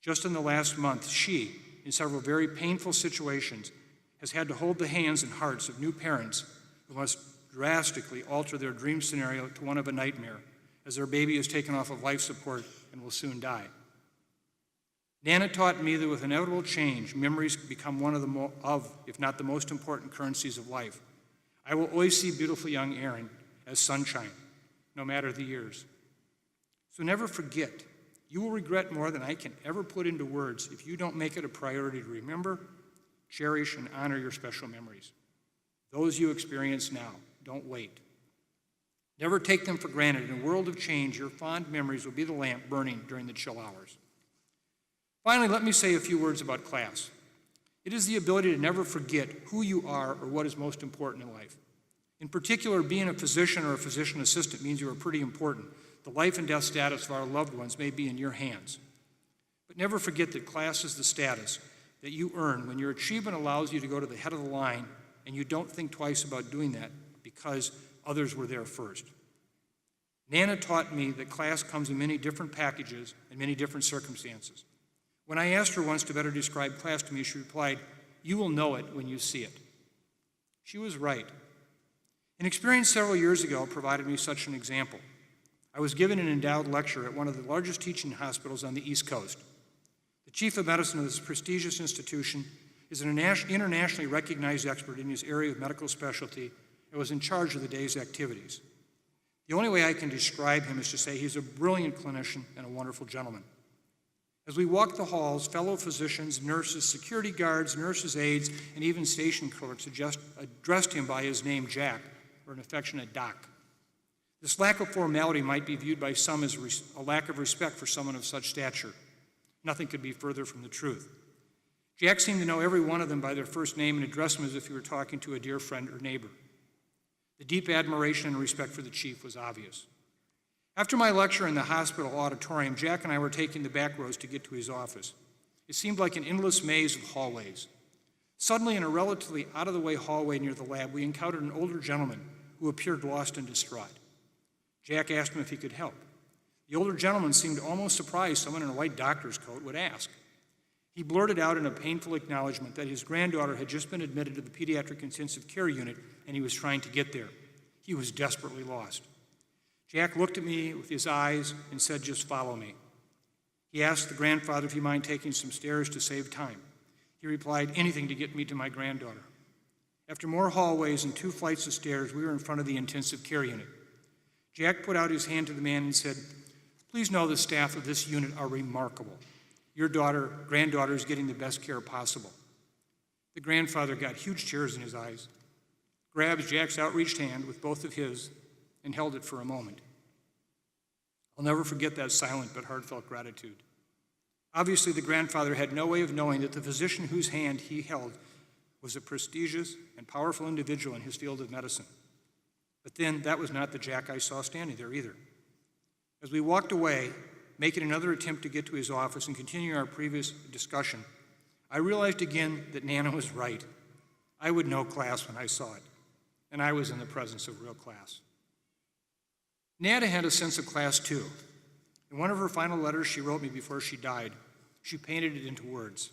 S6: Just in the last month, she, in several very painful situations, has had to hold the hands and hearts of new parents who must drastically alter their dream scenario to one of a nightmare as their baby is taken off of life support and will soon die. Nana taught me that with inevitable change, memories become one of if not the most important currencies of life. I will always see beautiful young Erin as sunshine, no matter the years. So never forget, you will regret more than I can ever put into words if you don't make it a priority to remember, cherish, and honor your special memories. Those you experience now, don't wait. Never take them for granted. In a world of change, your fond memories will be the lamp burning during the chill hours. Finally, let me say a few words about class. It is the ability to never forget who you are or what is most important in life. In particular, being a physician or a physician assistant means you are pretty important. The life and death status of our loved ones may be in your hands. But never forget that class is the status that you earn when your achievement allows you to go to the head of the line and you don't think twice about doing that because others were there first. Nana taught me that class comes in many different packages and many different circumstances. When I asked her once to better describe class to me, she replied, "You will know it when you see it." She was right. An experience several years ago provided me such an example. I was given an endowed lecture at one of the largest teaching hospitals on the East Coast. The chief of medicine of this prestigious institution is an internationally recognized expert in his area of medical specialty and was in charge of the day's activities. The only way I can describe him is to say he's a brilliant clinician and a wonderful gentleman. As we walked the halls, fellow physicians, nurses, security guards, nurses' aides, and even station clerks addressed him by his name, Jack, or an affectionate Doc. This lack of formality might be viewed by some as a lack of respect for someone of such stature. Nothing could be further from the truth. Jack seemed to know every one of them by their first name and addressed them as if he were talking to a dear friend or neighbor. The deep admiration and respect for the chief was obvious. After my lecture in the hospital auditorium, Jack and I were taking the back roads to get to his office. It seemed like an endless maze of hallways. Suddenly, in a relatively out-of-the-way hallway near the lab, we encountered an older gentleman who appeared lost and distraught. Jack asked him if he could help. The older gentleman seemed almost surprised someone in a white doctor's coat would ask. He blurted out in a painful acknowledgement that his granddaughter had just been admitted to the pediatric intensive care unit and he was trying to get there. He was desperately lost. Jack looked at me with his eyes and said, "Just follow me." He asked the grandfather if he might taking some stairs to save time. He replied, "Anything to get me to my granddaughter." After more hallways and 2 flights of stairs, we were in front of the intensive care unit. Jack put out his hand to the man and said, "Please know the staff of this unit are remarkable. Your granddaughter is getting the best care possible." The grandfather got huge tears in his eyes, grabbed Jack's outreached hand with both of his, and held it for a moment. I'll never forget that silent but heartfelt gratitude. Obviously, the grandfather had no way of knowing that the physician whose hand he held was a prestigious and powerful individual in his field of medicine. But then, that was not the Jack I saw standing there either. As we walked away, making another attempt to get to his office and continue our previous discussion, I realized again that Nana was right. I would know class when I saw it, and I was in the presence of real class. Nana had a sense of class too. In one of her final letters she wrote me before she died, she painted it into words.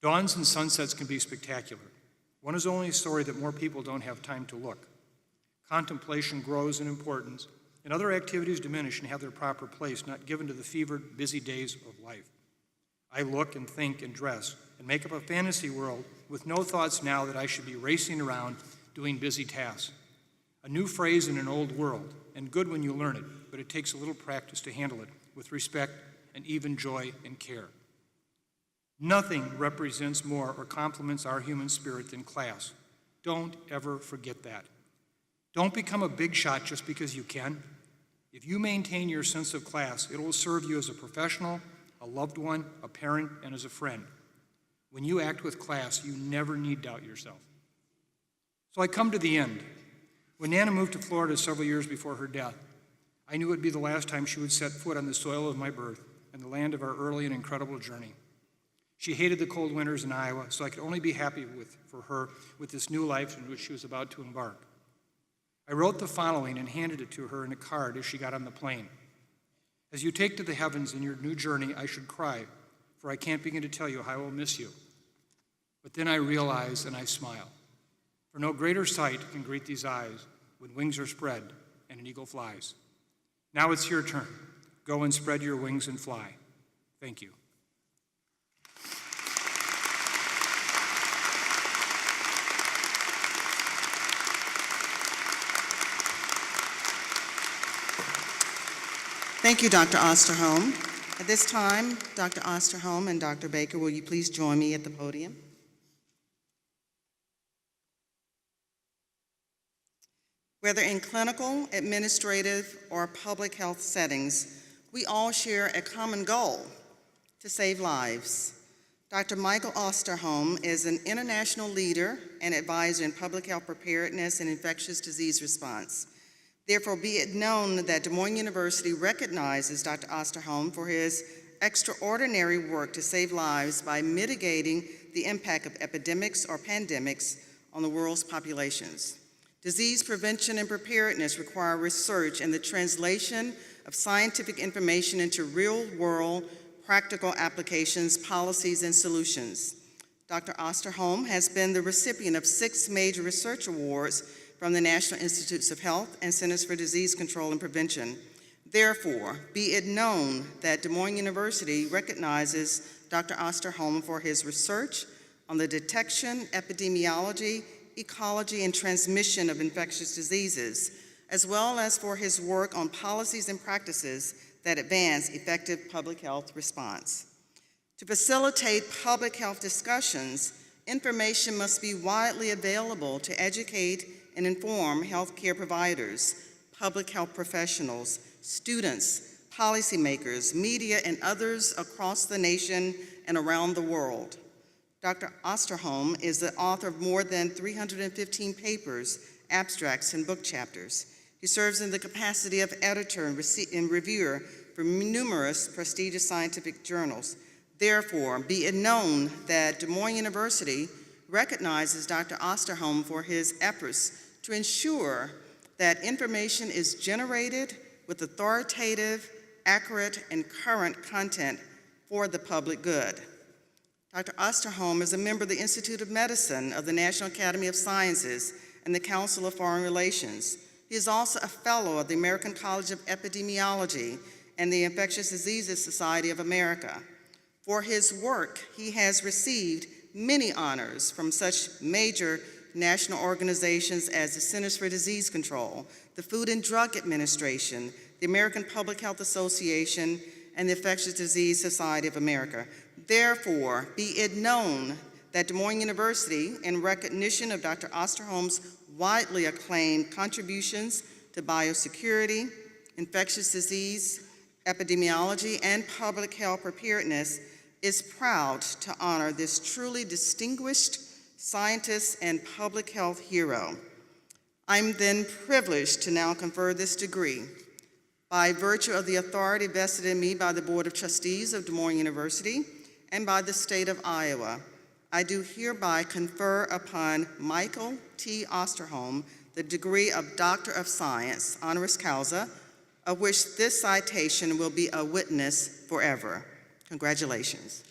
S6: Dawns and sunsets can be spectacular. One is only a story that more people don't have time to look. Contemplation grows in importance, and other activities diminish and have their proper place, not given to the fevered, busy days of life. I look and think and dress and make up a fantasy world with no thoughts now that I should be racing around doing busy tasks. A new phrase in an old world, and good when you learn it, but it takes a little practice to handle it with respect and even joy and care. Nothing represents more or complements our human spirit than class. Don't ever forget that. Don't become a big shot just because you can. If you maintain your sense of class, it will serve you as a professional, a loved one, a parent, and as a friend. When you act with class, you never need doubt yourself. So I come to the end. When Nana moved to Florida several years before her death, I knew it would be the last time she would set foot on the soil of my birth and the land of our early and incredible journey. She hated the cold winters in Iowa, so I could only be happy for her with this new life in which she was about to embark. I wrote the following and handed it to her in a card as she got on the plane. As you take to the heavens in your new journey, I should cry, for I can't begin to tell you how I will miss you. But then I realize and I smile. For no greater sight can greet these eyes when wings are spread and an eagle flies. Now it's your turn. Go and spread your wings and fly. Thank you.
S3: Thank you, Dr. Osterholm. At this time, Dr. Osterholm and Dr. Baker, will you please join me at the podium? Whether in clinical, administrative, or public health settings, we all share a common goal: to save lives. Dr. Michael Osterholm is an international leader and advisor in public health preparedness and infectious disease response. Therefore, be it known that Des Moines University recognizes Dr. Osterholm for his extraordinary work to save lives by mitigating the impact of epidemics or pandemics on the world's populations. Disease prevention and preparedness require research and the translation of scientific information into real-world practical applications, policies, and solutions. Dr. Osterholm has been the recipient of 6 major research awards from the National Institutes of Health and Centers for Disease Control and Prevention. Therefore, be it known that Des Moines University recognizes Dr. Osterholm for his research on the detection, epidemiology, ecology, and transmission of infectious diseases, as well as for his work on policies and practices that advance effective public health response. To facilitate public health discussions, information must be widely available to educate and inform healthcare providers, public health professionals, students, policymakers, media, and others across the nation and around the world. Dr. Osterholm is the author of more than 315 papers, abstracts, and book chapters. He serves in the capacity of editor and reviewer for numerous prestigious scientific journals. Therefore, be it known that Des Moines University recognizes Dr. Osterholm for his efforts to ensure that information is generated with authoritative, accurate, and current content for the public good. Dr. Osterholm is a member of the Institute of Medicine of the National Academy of Sciences and the Council of Foreign Relations. He is also a fellow of the American College of Epidemiology and the Infectious Diseases Society of America. For his work, he has received many honors from such major national organizations as the Centers for Disease Control, the Food and Drug Administration, the American Public Health Association, and the Infectious Disease Society of America. Therefore, be it known that Des Moines University, in recognition of Dr. Osterholm's widely acclaimed contributions to biosecurity, infectious disease, epidemiology, and public health preparedness, is proud to honor this truly distinguished scientist and public health hero. I'm then privileged to now confer this degree. By virtue of the authority vested in me by the Board of Trustees of Des Moines University and by the state of Iowa, I do hereby confer upon Michael T. Osterholm the degree of Doctor of Science, honoris causa, of which this citation will be a witness forever. Congratulations.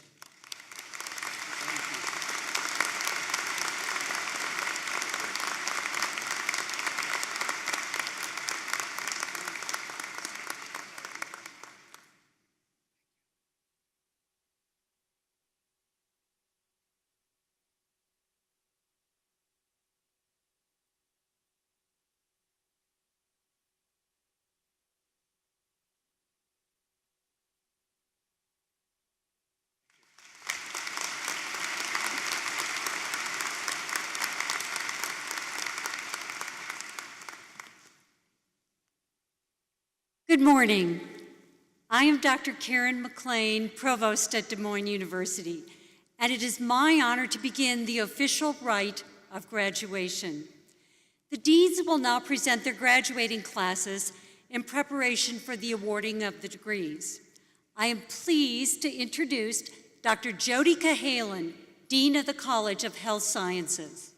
S7: Good morning. I am Dr. Karen McLean, Provost at Des Moines University, and it is my honor to begin the official rite of graduation. The deans will now present their graduating classes in preparation for the awarding of the degrees. I am pleased to introduce Dr. Jody Cahalan, Dean of the College of Health Sciences.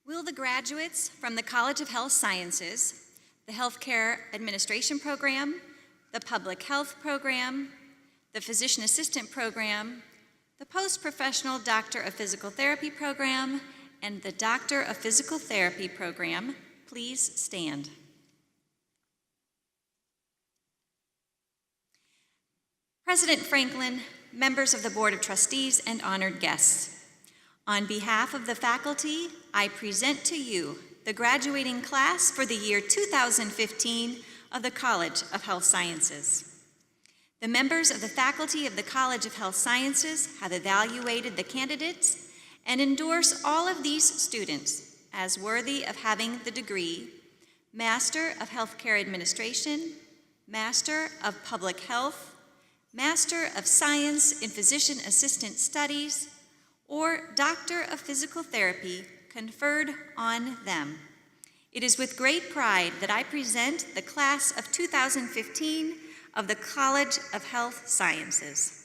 S8: Will the graduates from the College of Health Sciences, the Healthcare Administration Program, the Public Health Program, the Physician Assistant Program, the Post-Professional Doctor of Physical Therapy Program, and the Doctor of Physical Therapy Program please stand? President Franklin, members of the Board of Trustees, and honored guests, on behalf of the faculty, I present to you the graduating class for the year 2015 of the College of Health Sciences. The members of the faculty of the College of Health Sciences have evaluated the candidates and endorse all of these students as worthy of having the degree Master of Healthcare Administration, Master of Public Health, Master of Science in Physician Assistant Studies, or Doctor of Physical Therapy conferred on them. It is with great pride that I present the class of 2015 of the College of Health Sciences.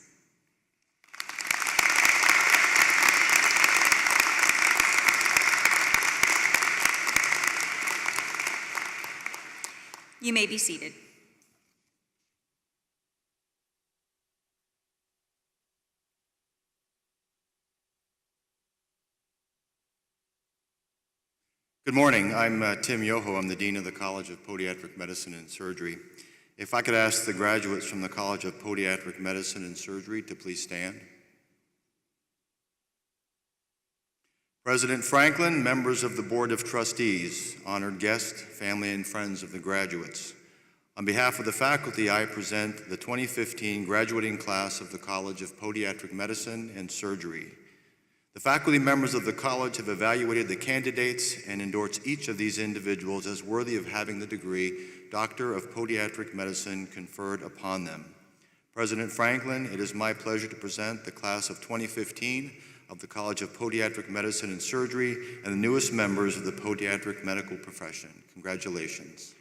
S8: You may be seated.
S9: Good morning. I'm Tim Yoho. I'm the Dean of the College of Podiatric Medicine and Surgery. If I could ask the graduates from the College of Podiatric Medicine and Surgery to please stand. President Franklin, members of the Board of Trustees, honored guests, family and friends of the graduates. On behalf of the faculty, I present the 2015 graduating class of the College of Podiatric Medicine and Surgery. The faculty members of the college have evaluated the candidates and endorsed each of these individuals as worthy of having the degree Doctor of Podiatric Medicine conferred upon them. President Franklin, it is my pleasure to present the class of 2015 of the College of Podiatric Medicine and Surgery and the newest members of the podiatric medical profession. Congratulations.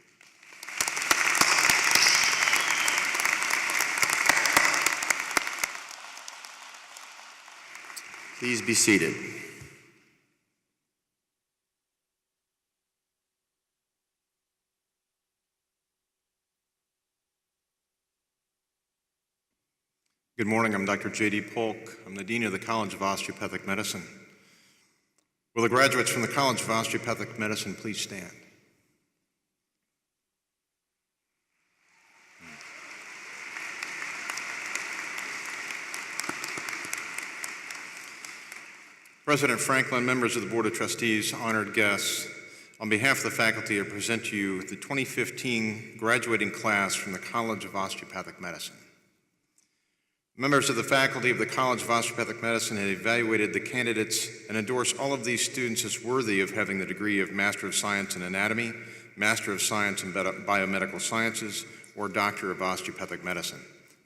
S9: Please be seated.
S10: Good morning, I'm Dr. J.D. Polk. I'm the Dean of the College of Osteopathic Medicine. Will the graduates from the College of Osteopathic Medicine please stand? President Franklin, members of the Board of Trustees, honored guests, on behalf of the faculty, I present to you the 2015 graduating class from the College of Osteopathic Medicine. Members of the faculty of the College of Osteopathic Medicine have evaluated the candidates and endorsed all of these students as worthy of having the degree of Master of Science in Anatomy, Master of Science in Biomedical Sciences, or Doctor of Osteopathic Medicine,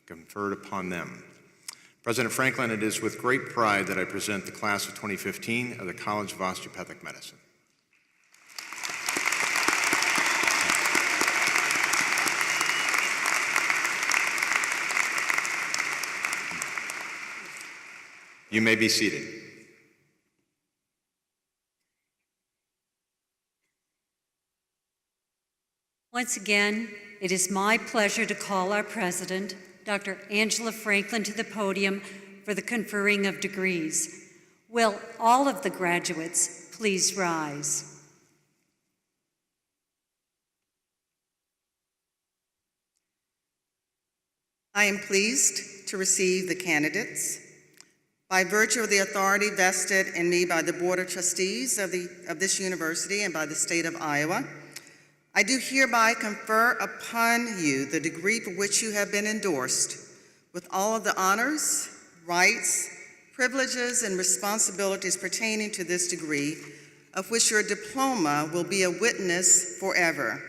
S10: conferred upon them. President Franklin, it is with great pride that I present the class of 2015 of the College of Osteopathic Medicine. You may be seated.
S7: Once again, it is my pleasure to call our president, Dr. Angela Franklin, to the podium for the conferring of degrees. Will all of the graduates please rise?
S3: I am pleased to receive the candidates. By virtue of the authority vested in me by the Board of Trustees of this university and by the state of Iowa, I do hereby confer upon you the degree for which you have been endorsed, with all of the honors, rights, privileges, and responsibilities pertaining to this degree, of which your diploma will be a witness forever.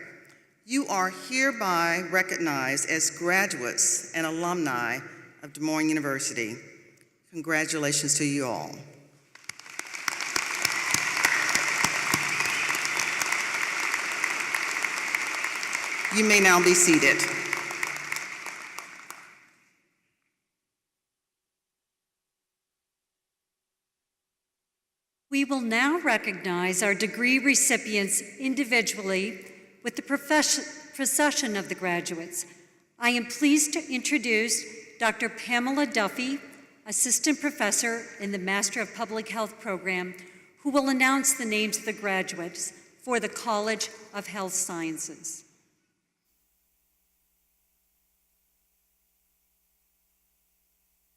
S3: You are hereby recognized as graduates and alumni of Des Moines University. Congratulations to you all. You may now be seated.
S7: We will now recognize our degree recipients individually with the procession of the graduates. I am pleased to introduce Dr. Pamela Duffy, Assistant Professor in the Master of Public Health program, who will announce the names of the graduates for the College of Health Sciences.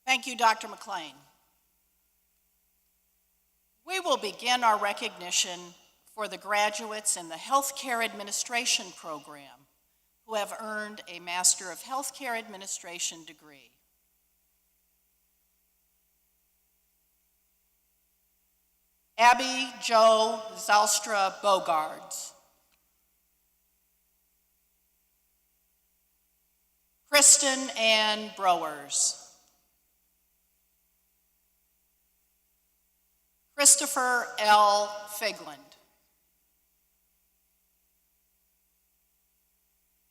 S11: Thank you, Dr. McLean. We will begin our recognition for the graduates in the Healthcare Administration program who have earned a Master of Healthcare Administration degree. Abby Jo Zalstra Bogards. Kristen Ann Browers. Christopher L. Figland.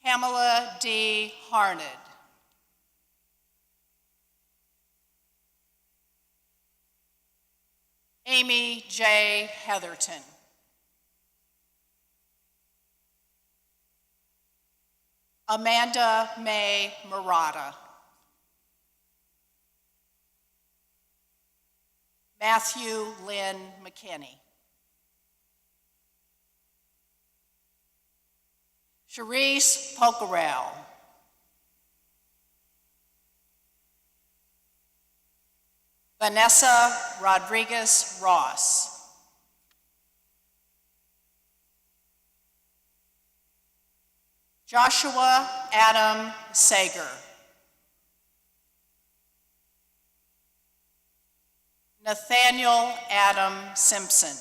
S11: Pamela D. Harned. Amy J. Heatherton. Amanda May Murata. Matthew Lynn McKinney. Charisse Pocarel. Vanessa Rodriguez Ross. Joshua Adam Sager. Nathaniel Adam Simpson.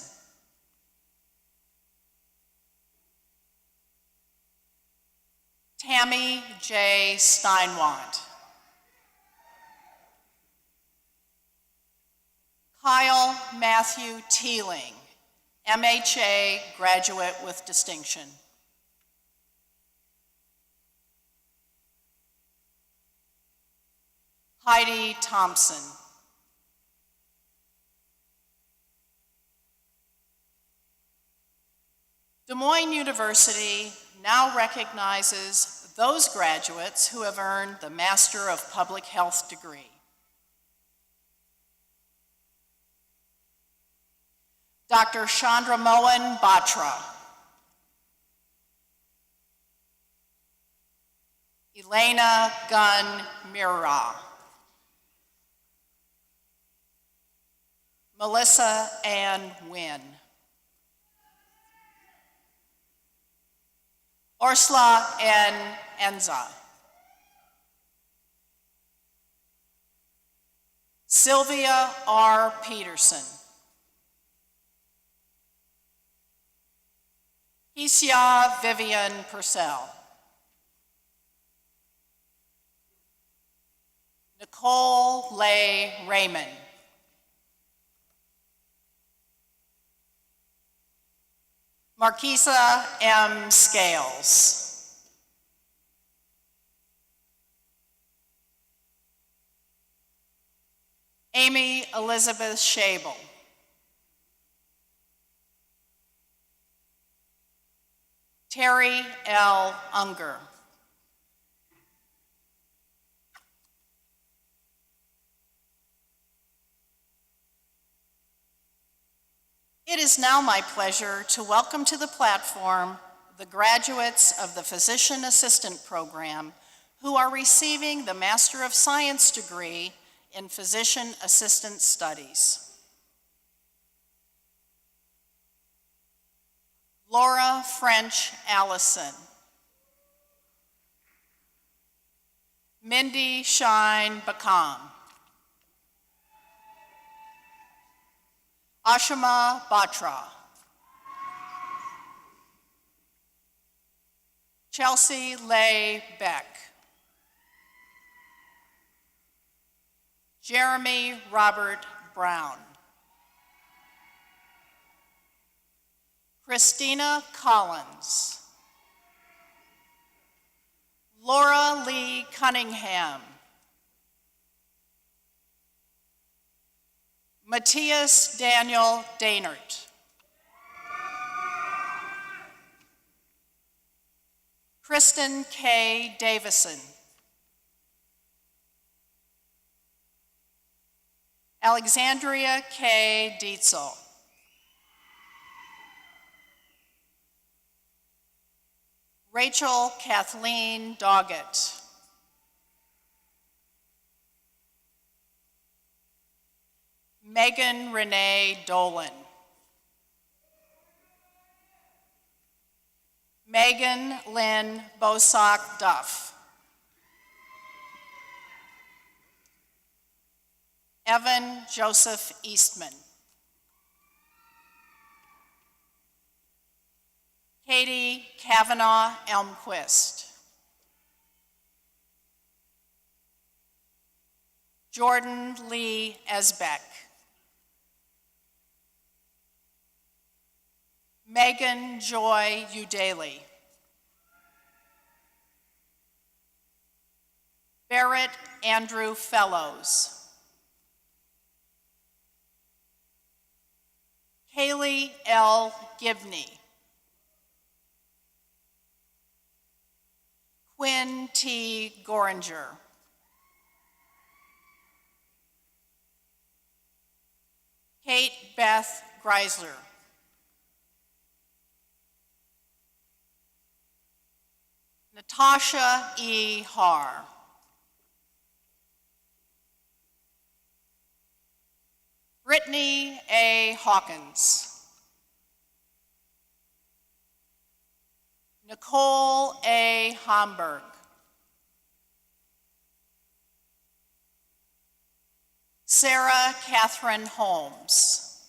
S11: Tammy J. Steinwand. Kyle Matthew Teeling, MHA graduate with distinction. Heidi Thompson. Des Moines University now recognizes those graduates who have earned the Master of Public Health degree. Dr. Chandra Mohan Batra. Elena Gunn Mira. Melissa Ann Wynn. Ursula N. Enza. Sylvia R. Peterson. Kesia Vivian Purcell. Nicole Leigh Raymond. Marquisa M. Scales. Amy Elizabeth Schabel. Terry L. Unger. It is now my pleasure to welcome to the platform the graduates of the Physician Assistant Program who are receiving the Master of Science degree in Physician Assistant Studies. Laura French Allison. Mindy Shine Bakam. Ashima Batra. Chelsea Leigh Beck. Jeremy Robert Brown. Christina Collins. Laura Lee Cunningham. Matthias Daniel Dainert. Kristen K. Davison. Alexandria K. Dietzel. Rachel Kathleen Doggett. Megan Renee Dolan. Megan Lynn Bosock Duff. Evan Joseph Eastman. Katie Kavanaugh Elmquist. Jordan Lee Esbeck, Megan Joy Udaley, Barrett Andrew Fellows, Haley L. Gibney, Quinn T. Goringer, Kate Beth Greisler, Natasha E. Haar, Brittany A. Hawkins, Nicole A. Homburg, Sarah Catherine Holmes,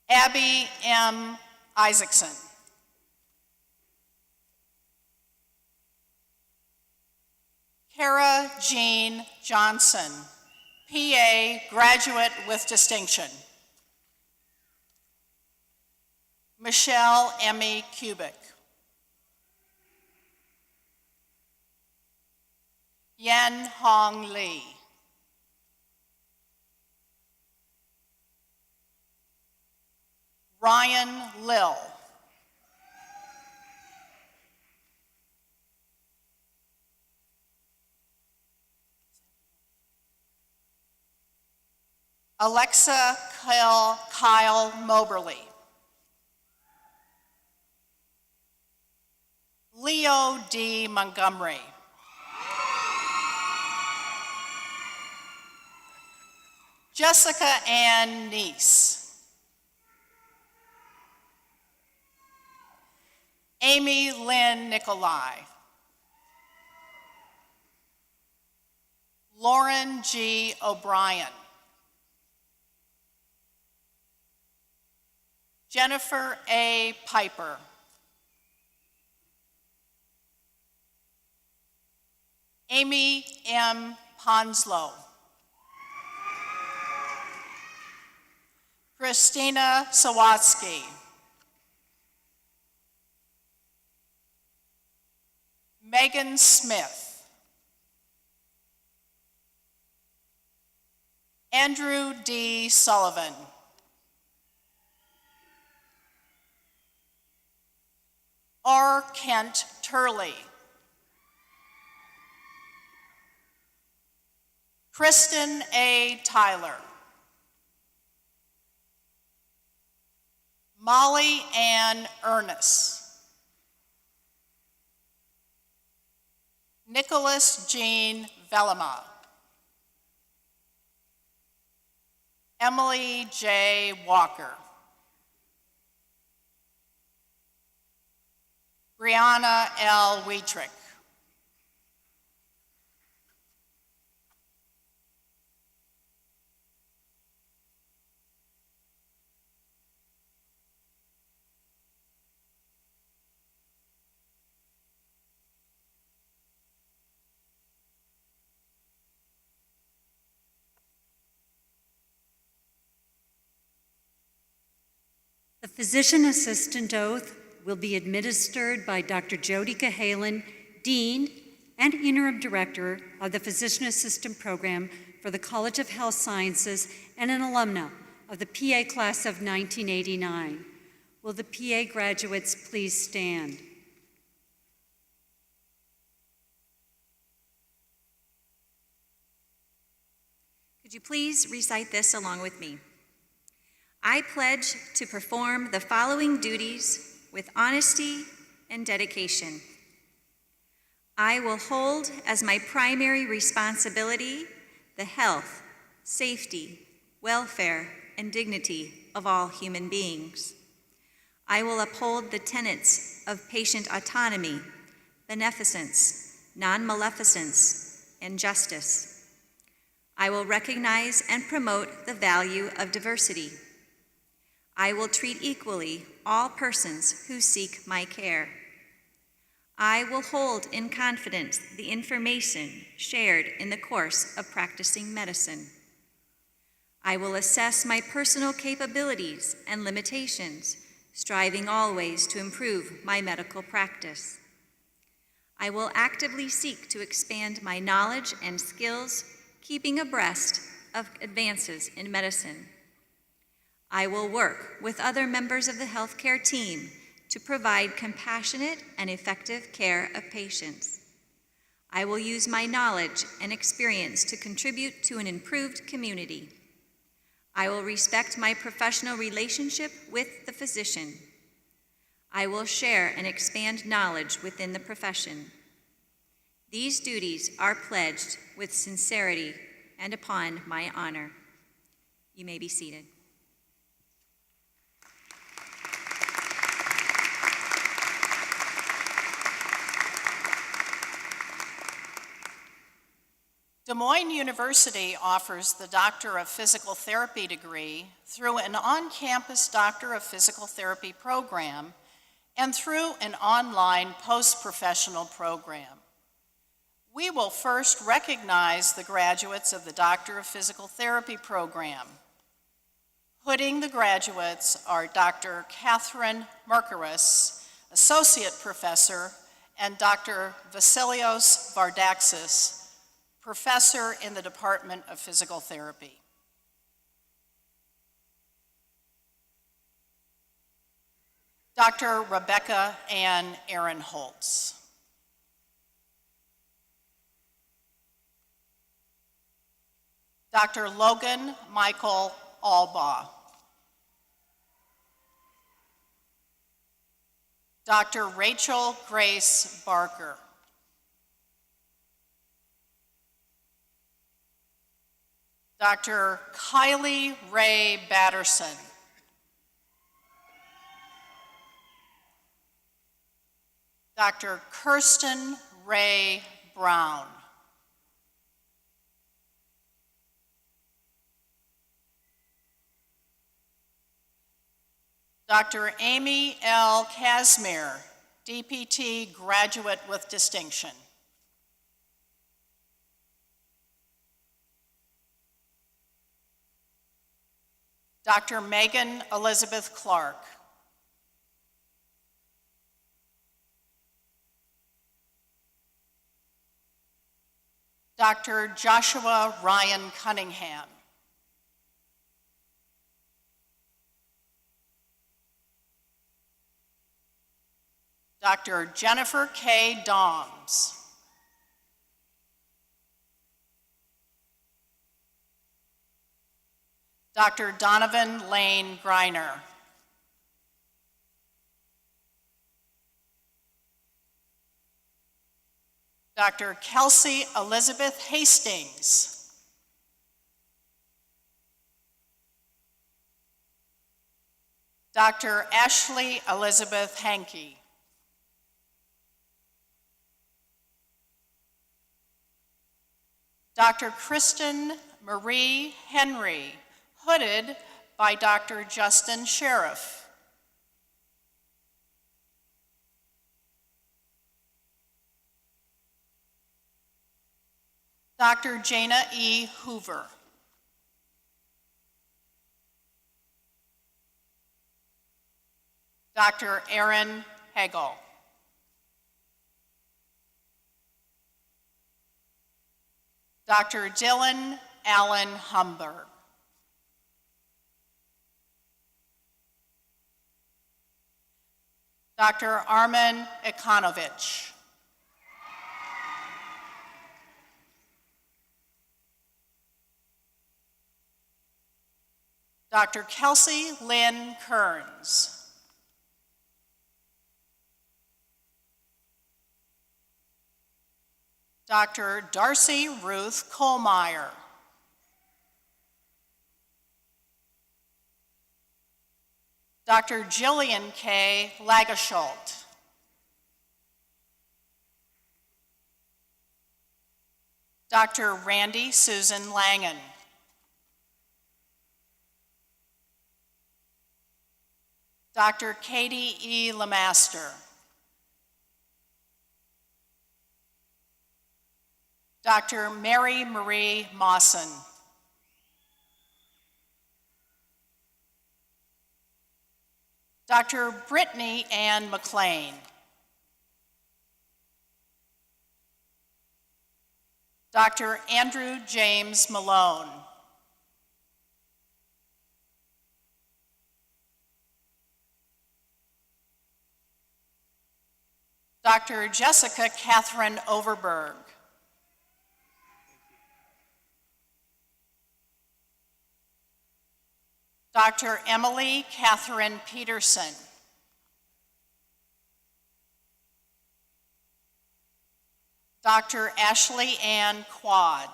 S11: Abby M. Isaacson, Kara Jean Johnson, PA, graduate with distinction, Michelle Emmy Kubik, Yen Hong Lee, Ryan Lill, Alexa Kyle Moberly, Leo D. Montgomery, Jessica Ann Neese, Amy Lynn Nicolai, Lauren G. O'Brien, Jennifer A. Piper, Amy M. Ponslow, Christina Sawatsky, Megan Smith, Andrew D. Sullivan, R. Kent Turley, Kristen A. Tyler, Molly Ann Ernest, Nicholas Jean Velema, Emily J. Walker, Brianna L. Wietrick,
S7: The physician assistant oath will be administered by Dr. Jody Cahalan, Dean and Interim Director of the Physician Assistant Program for the College of Health Sciences and an alumna of the PA class of 1989. Will the PA graduates please stand?
S8: Could you please recite this along with me? I pledge to perform the following duties with honesty and dedication. I will hold as my primary responsibility the health, safety, welfare, and dignity of all human beings. I will uphold the tenets of patient autonomy, beneficence, non-maleficence, and justice. I will recognize and promote the value of diversity. I will treat equally all persons who seek my care. I will hold in confidence the information shared in the course of practicing medicine. I will assess my personal capabilities and limitations, striving always to improve my medical practice. I will actively seek to expand my knowledge and skills, keeping abreast of advances in medicine. I will work with other members of the healthcare team to provide compassionate and effective care of patients. I will use my knowledge and experience to contribute to an improved community. I will respect my professional relationship with the physician. I will share and expand knowledge within the profession. These duties are pledged with sincerity and upon my honor. You may be seated.
S11: Des Moines University offers the Doctor of Physical Therapy degree through an on-campus Doctor of Physical Therapy program and through an online post-professional program. We will first recognize the graduates of the Doctor of Physical Therapy program. Hooding the graduates are Dr. Catherine Mercaris, Associate Professor, and Dr. Vasilios Vardaxis, Professor in the Department of Physical Therapy. Dr. Rebecca Ann Aaron Holtz. Dr. Logan Michael Albaugh. Dr. Rachel Grace Barker. Dr. Kylie Ray Batterson. Dr. Kirsten Ray Brown. Dr. Amy L. Casimir, DPT graduate with distinction. Dr. Megan Elizabeth Clark. Dr. Joshua Ryan Cunningham. Dr. Jennifer K. Doms. Dr. Donovan Lane Greiner. Dr. Kelsey Elizabeth Hastings. Dr. Ashley Elizabeth Hankey. Dr. Kristen Marie Henry, hooded by Dr. Justin Sheriff. Dr. Jana E. Hoover. Dr. Aaron Hagel. Dr. Dylan Allen Humberg. Dr. Armin Ikonovich. Dr. Kelsey Lynn Kearns. Dr. Darcy Ruth Kohlmeyer. Dr. Jillian K. Lagerschult. Dr. Randy Susan Langen. Dr. Katie E. Lemaster. Dr. Mary Marie Mawson. Dr. Brittany Ann McLean. Dr. Andrew James Malone. Dr. Jessica Catherine Overberg. Dr. Emily Catherine Peterson. Dr. Ashley Ann Quad.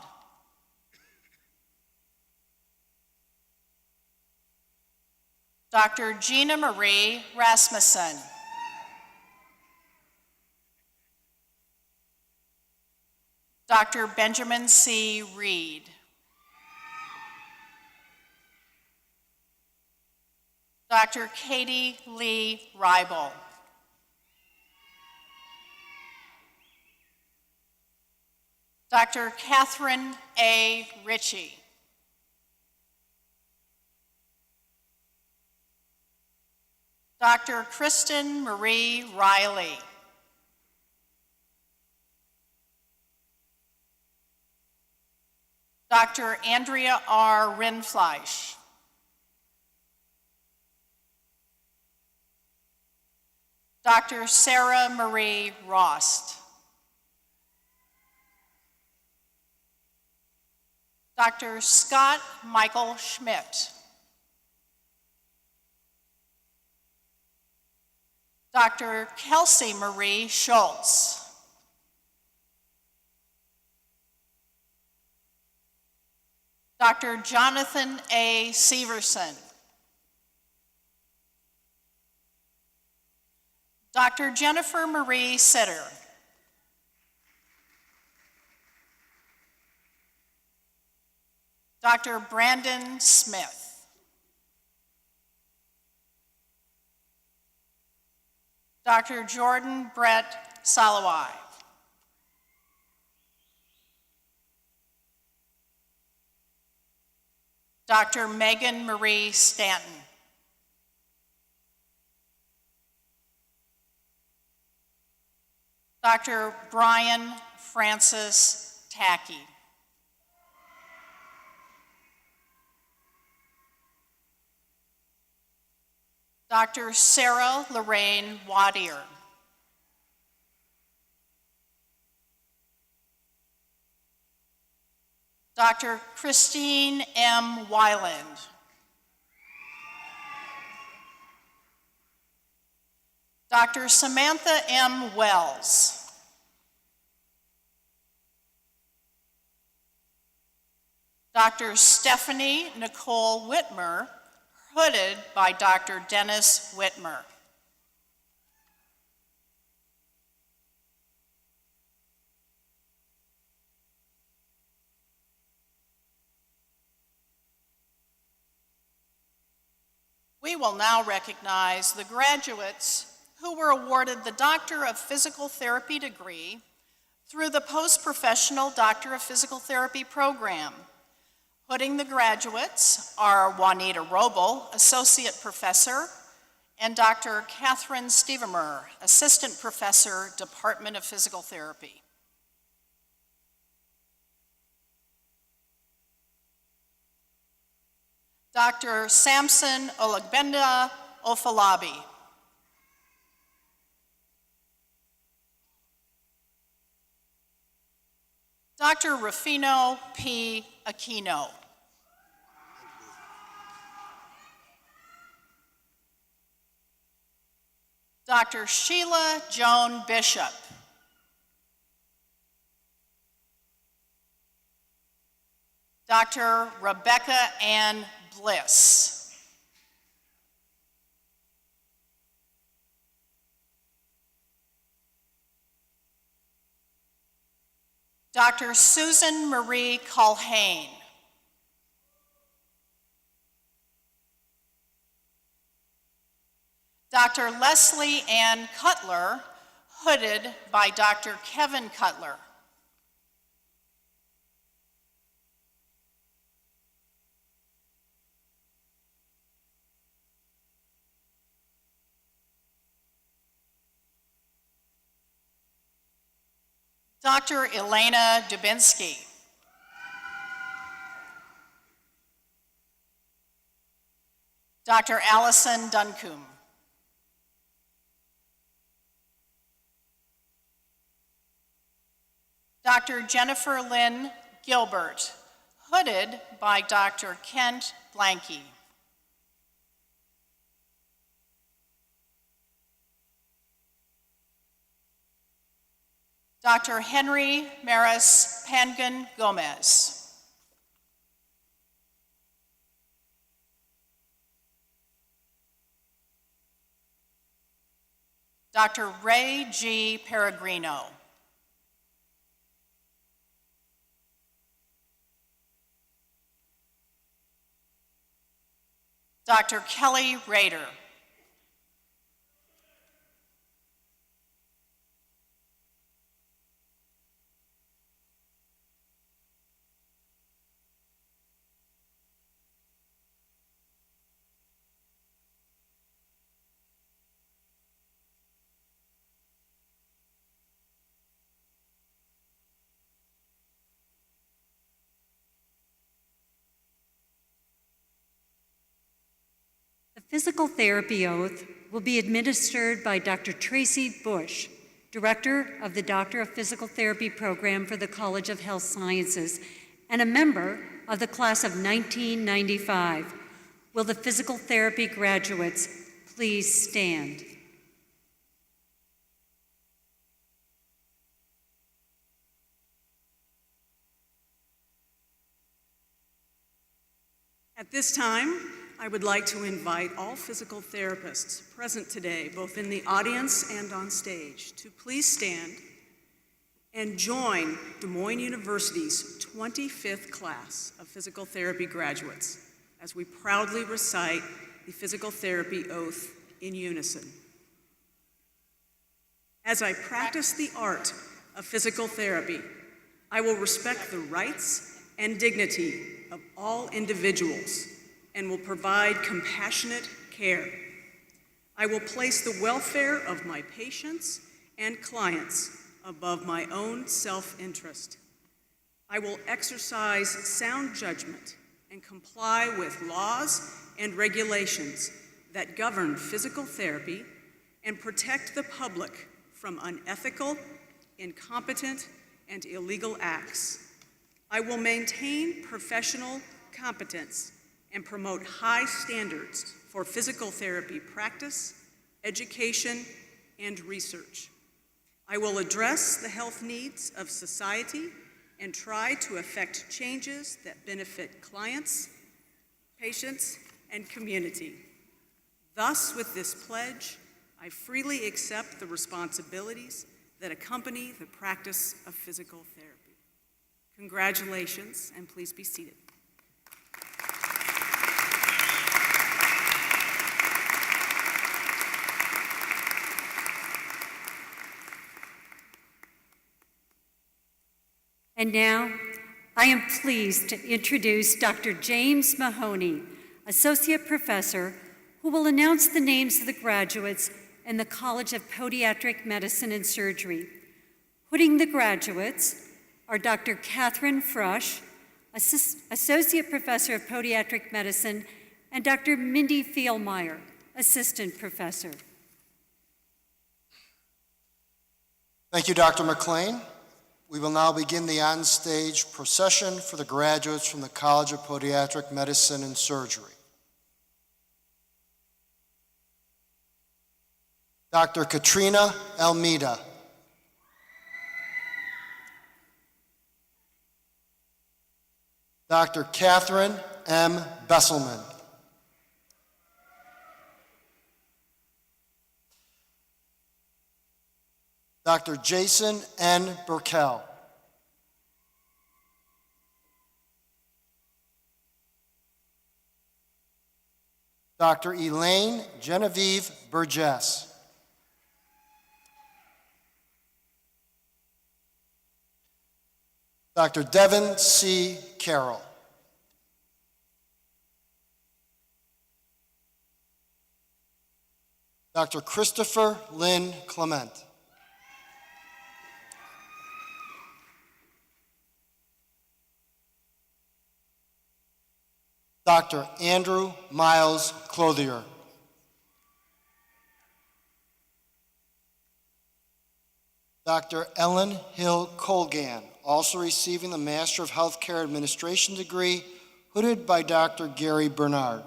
S11: Dr. Gina Marie Rasmussen. Dr. Benjamin C. Reed. Dr. Katie Lee Reibel. Dr. Catherine A. Ritchie. Dr. Kristen Marie Riley. Dr. Andrea R. Rindfleisch. Dr. Sarah Marie Rost. Dr. Scott Michael Schmidt. Dr. Kelsey Marie Schultz. Dr. Jonathan A. Severson. Dr. Jennifer Marie Sitter. Dr. Brandon Smith. Dr. Jordan Brett Salawai. Dr. Megan Marie Stanton. Dr. Brian Francis Tackey. Dr. Sarah Lorraine Wadier. Dr. Christine M. Weiland. Dr. Samantha M. Wells. Dr. Stephanie Nicole Whitmer, hooded by Dr. Dennis Whitmer. We will now recognize the graduates who were awarded the Doctor of Physical Therapy degree through the Post-Professional Doctor of Physical Therapy program. Hooding the graduates are Juanita Robel, Associate Professor, and Dr. Catherine Stevemer, Assistant Professor, Department of Physical Therapy. Dr. Samson Olagbenda Ofalabi. Dr. Rufino P. Aquino. Dr. Sheila Joan Bishop. Dr. Rebecca Ann Bliss. Dr. Susan Marie Culhane. Dr. Leslie Ann Cutler, hooded by Dr. Kevin Cutler. Dr. Elena Dubinsky. Dr. Allison Duncombe. Dr. Jennifer Lynn Gilbert, hooded by Dr. Kent Blanky. Dr. Henry Maris Pangan Gomez. Dr. Ray G. Peregrino. Dr. Kelly Rader.
S7: The physical therapy oath will be administered by Dr. Tracy Bush, Director of the Doctor of Physical Therapy program for the College of Health Sciences and a member of the class of 1995. Will the physical therapy graduates please stand?
S12: At this time, I would like to invite all physical therapists present today, both in the audience and on stage, to please stand and join Des Moines University's 25th class of physical therapy graduates as we proudly recite the physical therapy oath in unison. As I practice the art of physical therapy, I will respect the rights and dignity of all individuals and will provide compassionate care. I will place the welfare of my patients and clients above my own self-interest. I will exercise sound judgment and comply with laws and regulations that govern physical therapy and protect the public from unethical, incompetent, and illegal acts. I will maintain professional competence and promote high standards for physical therapy practice, education, and research. I will address the health needs of society and try to effect changes that benefit clients, patients, and community. Thus, with this pledge, I freely accept the responsibilities that accompany the practice of physical therapy. Congratulations, and please be seated.
S7: And now, I am pleased to introduce Dr. James Mahoney, Associate Professor, who will announce the names of the graduates in the College of Podiatric Medicine and Surgery. Hooding the graduates are Dr. Catherine Frush, Associate Professor of Podiatric Medicine, and Dr. Mindy Fielmeyer, Assistant Professor.
S13: Thank you, Dr. McLean. We will now begin the on-stage procession for the graduates from the College of Podiatric Medicine and Surgery. Dr. Katrina Almeida. Dr. Catherine M. Besselman. Dr. Jason N. Burkell. Dr. Elaine Genevieve Burgess. Dr. Devin C. Carroll. Dr. Christopher Lynn Clement. Dr. Andrew Miles Clothier. Dr. Ellen Hill Colgan, also receiving the Master of Healthcare Administration degree, hooded by Dr. Gary Bernard.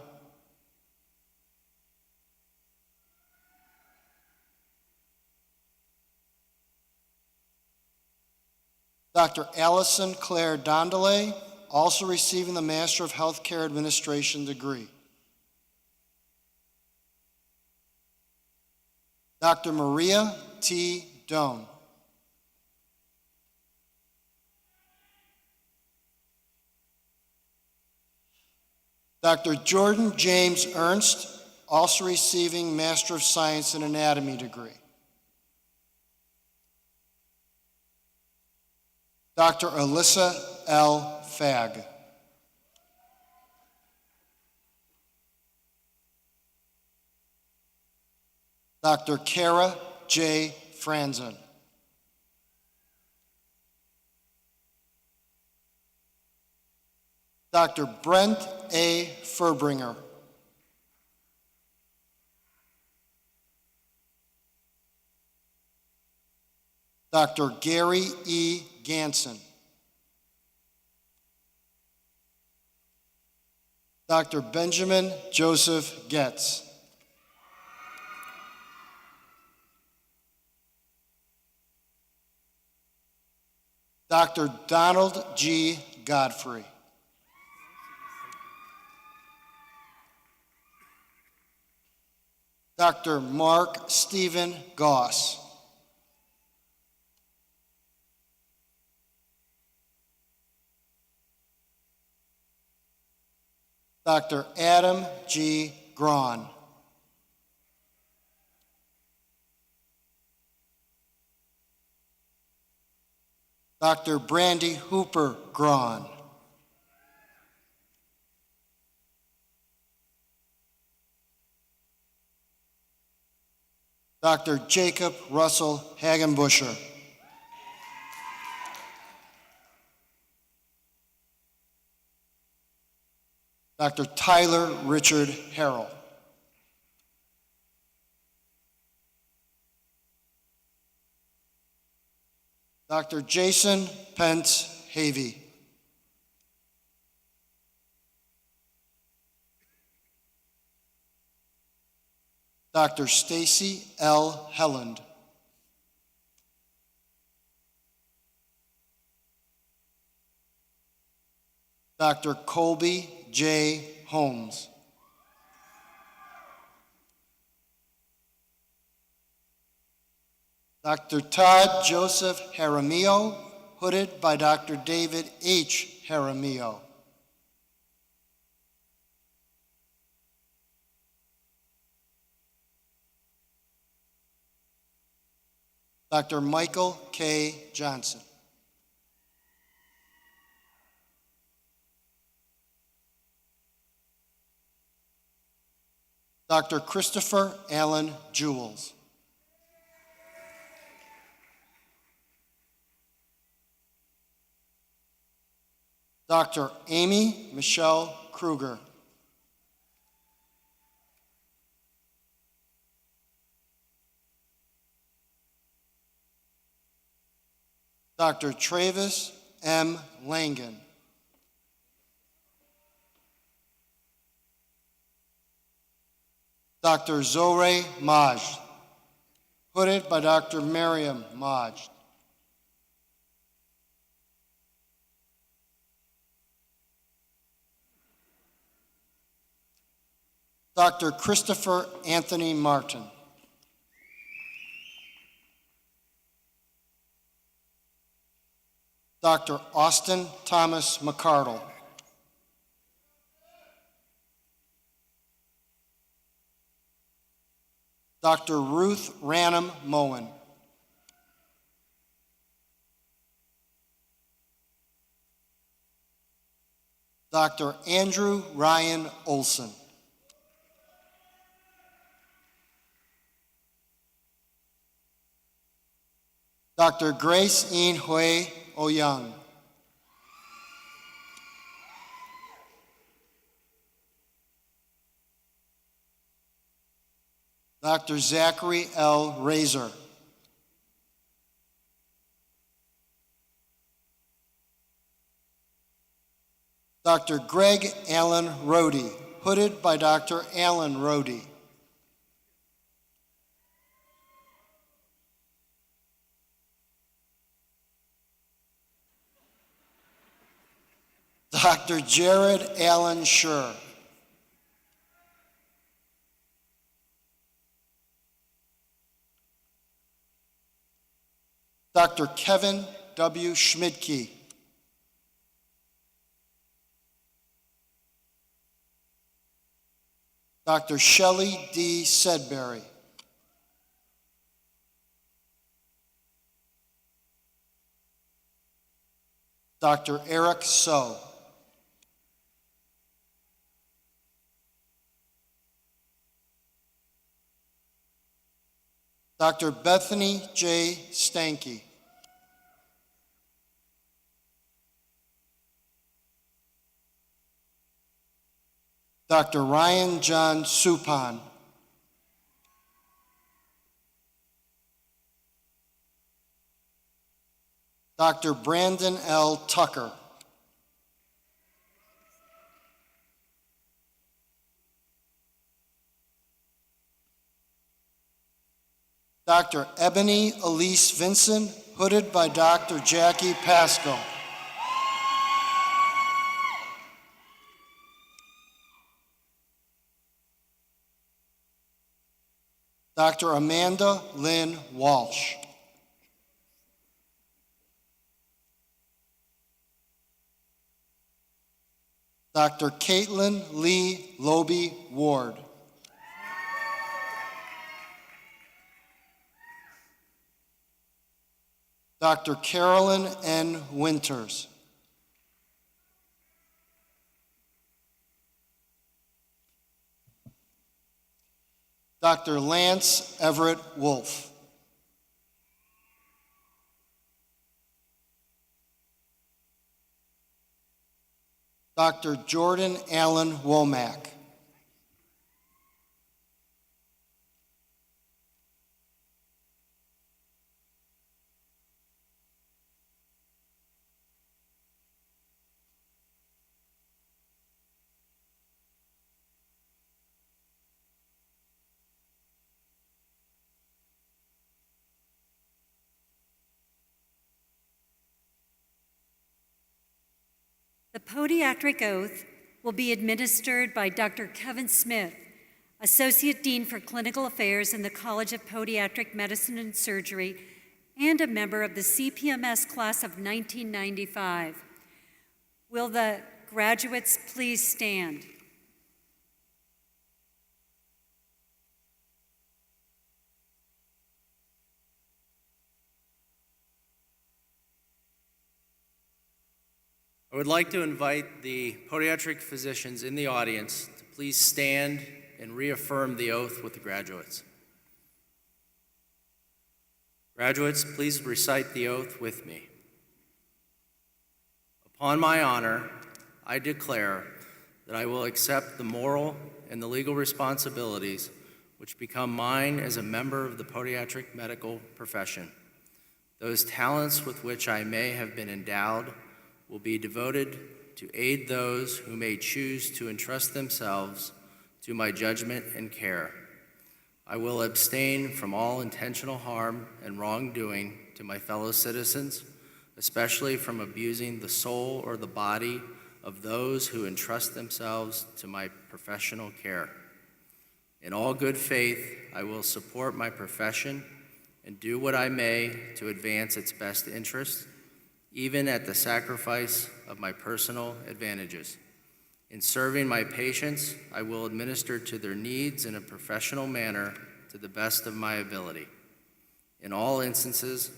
S13: Dr. Allison Claire Dondelay, also receiving the Master of Healthcare Administration degree. Dr. Maria T. Doan. Dr. Jordan James Ernst, also receiving Master of Science in Anatomy degree. Dr. Alyssa L. Fagg. Dr. Kara J. Franzen. Dr. Brent A. Furbringer. Dr. Gary E. Ganson. Dr. Benjamin Joseph Getz. Dr. Donald G. Godfrey. Dr. Mark Stephen Goss. Dr. Adam G. Braun. Dr. Brandy Hooper Graun. Dr. Jacob Russell Hagenbuscher. Dr. Tyler Richard Harrell. Dr. Jason Pence Havey. Dr. Stacy L. Helland. Dr. Colby J. Holmes. Dr. Todd Joseph Jaramillo, hooded by Dr. David H. Jaramillo. Dr. Michael K. Johnson. Dr. Christopher Allen Jules. Dr. Amy Michelle Kruger. Dr. Travis M. Langan. Dr. Zoe Majd, hooded by Dr. Miriam Majd. Dr. Christopher Anthony Martin. Dr. Austin Thomas McCardle. Dr. Ruth Ranum Moen. Dr. Andrew Ryan Olson. Dr. Grace Ian Hui Oyoung. Dr. Zachary L. Razor. Dr. Greg Allen Rohde, hooded by Dr. Alan Rohde. Dr. Jared Allen Schur. Dr. Kevin W. Schmidtke. Dr. Shelley D. Sedberry. Dr. Eric So. Dr. Bethany J. Stanky. Dr. Ryan John Suppan. Dr. Brandon L. Tucker. Dr. Ebony Elise Vinson, hooded by Dr. Jackie Pasco. Dr. Amanda Lynn Walsh. Dr. Caitlin Lee Loby Ward. Dr. Carolyn N. Winters. Dr. Lance Everett Wolf. Dr. Jordan Allen Womack.
S7: The podiatric oath will be administered by Dr. Kevin Smith, Associate Dean for Clinical Affairs in the College of Podiatric Medicine and Surgery, and a member of the CPMS class of 1995. Will the graduates please stand?
S14: I would like to invite the podiatric physicians in the audience to please stand and reaffirm the oath with the graduates. Graduates, please recite the oath with me. Upon my honor, I declare that I will accept the moral and the legal responsibilities which become mine as a member of the podiatric medical profession. Those talents with which I may have been endowed will be devoted to aid those who may choose to entrust themselves to my judgment and care. I will abstain from all intentional harm and wrongdoing to my fellow citizens, especially from abusing the soul or the body of those who entrust themselves to my professional care. In all good faith, I will support my profession and do what I may to advance its best interests, even at the sacrifice of my personal advantages. In serving my patients, I will administer to their needs in a professional manner to the best of my ability. In all instances,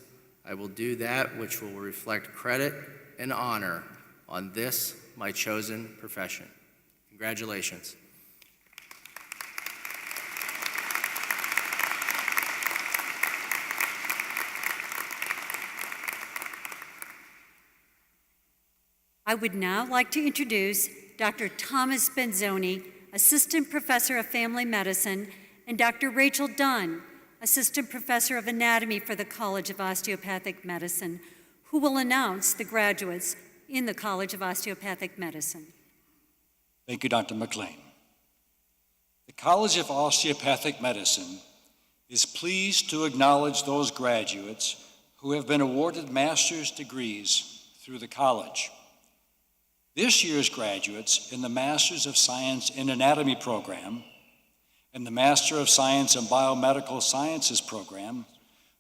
S14: I will do that which will reflect credit and honor on this, my chosen profession. Congratulations.
S7: I would now like to introduce Dr. Thomas Benzoni, Assistant Professor of Family Medicine and Dr. Rachel Dunn, Assistant Professor of Anatomy for the College of Osteopathic Medicine, who will announce the graduates in the College of Osteopathic Medicine.
S15: Thank you, Dr. McLean. The College of Osteopathic Medicine is pleased to acknowledge those graduates who have been awarded master's degrees through the college. This year's graduates in the Masters of Science in Anatomy program and the Master of Science in Biomedical Sciences program,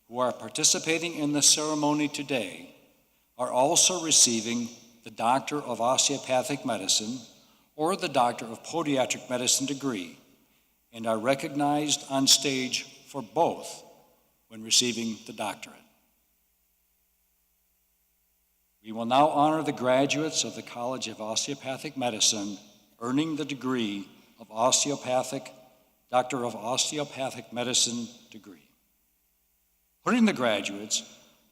S15: who are participating in the ceremony today, are also receiving the Doctor of Osteopathic Medicine or the Doctor of Podiatric Medicine degree, and are recognized on stage for both when receiving the doctorate. We will now honor the graduates of the College of Osteopathic Medicine earning the degree of Doctor of Osteopathic Medicine degree. Honoring the graduates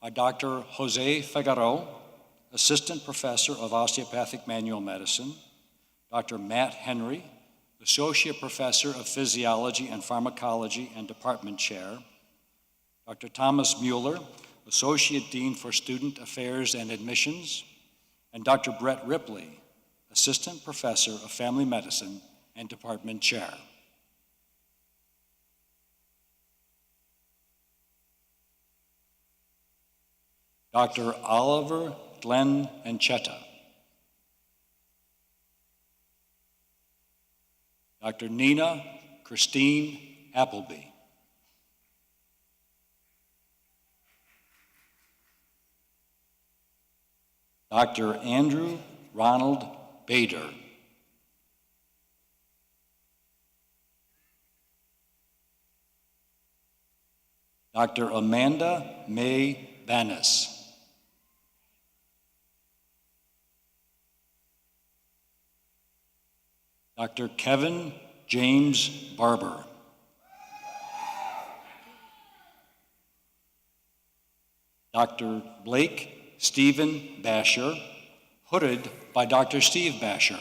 S15: are Dr. Jose Figueroa, Assistant Professor of Osteopathic Manual Medicine, Dr. Matt Henry, Associate Professor of Physiology and Pharmacology and Department Chair, Dr. Thomas Mueller, Associate Dean for Student Affairs and Admissions, and Dr. Brett Ripley, Assistant Professor of Family Medicine and Department Chair. Dr. Oliver Glenn Anchetta, Dr. Nina Christine Appleby, Dr. Andrew Ronald Bader, Dr. Amanda May Banis, Dr. Kevin James Barber, Dr. Blake Stephen Basher, hooded by Dr. Steve Basher,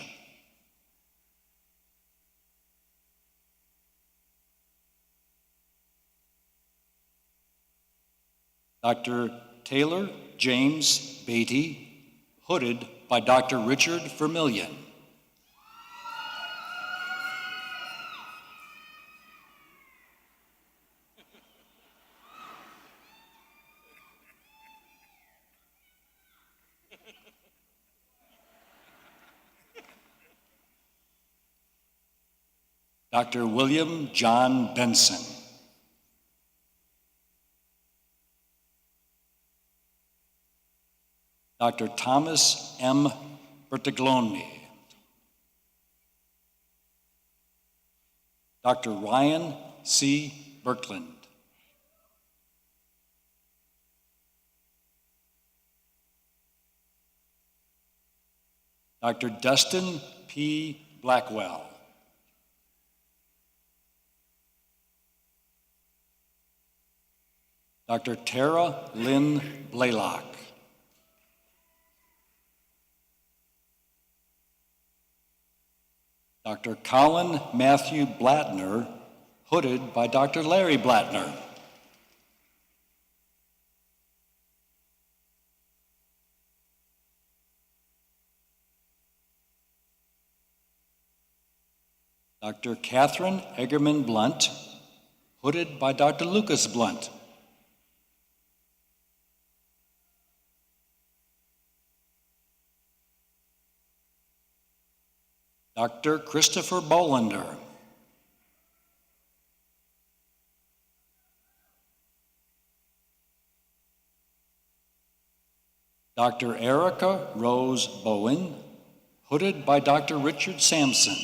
S15: Dr. Taylor James Beatty, hooded by Dr. Richard Vermillion, Dr. William John Benson, Dr. Thomas M. Bertagloni, Dr. Ryan C. Birkland, Dr. Dustin P. Blackwell, Dr. Tara Lynn Blaylock, Dr. Colin Matthew Blattner, hooded by Dr. Larry Blattner, Dr. Catherine Eggerman Blunt, hooded by Dr. Lucas Blunt, Dr. Christopher Bolander, Dr. Erica Rose Bowen, hooded by Dr. Richard Sampson,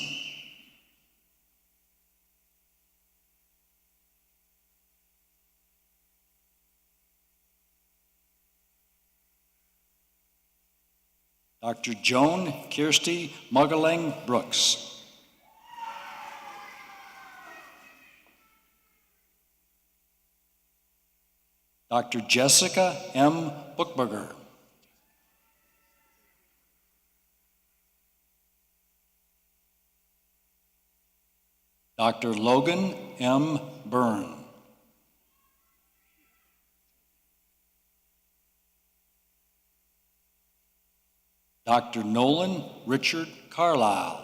S15: Dr. Joan Kirsty Muggalang Brooks, Dr. Jessica M. Buchberger, Dr. Logan M. Byrne. Dr. Nolan Richard Carlisle.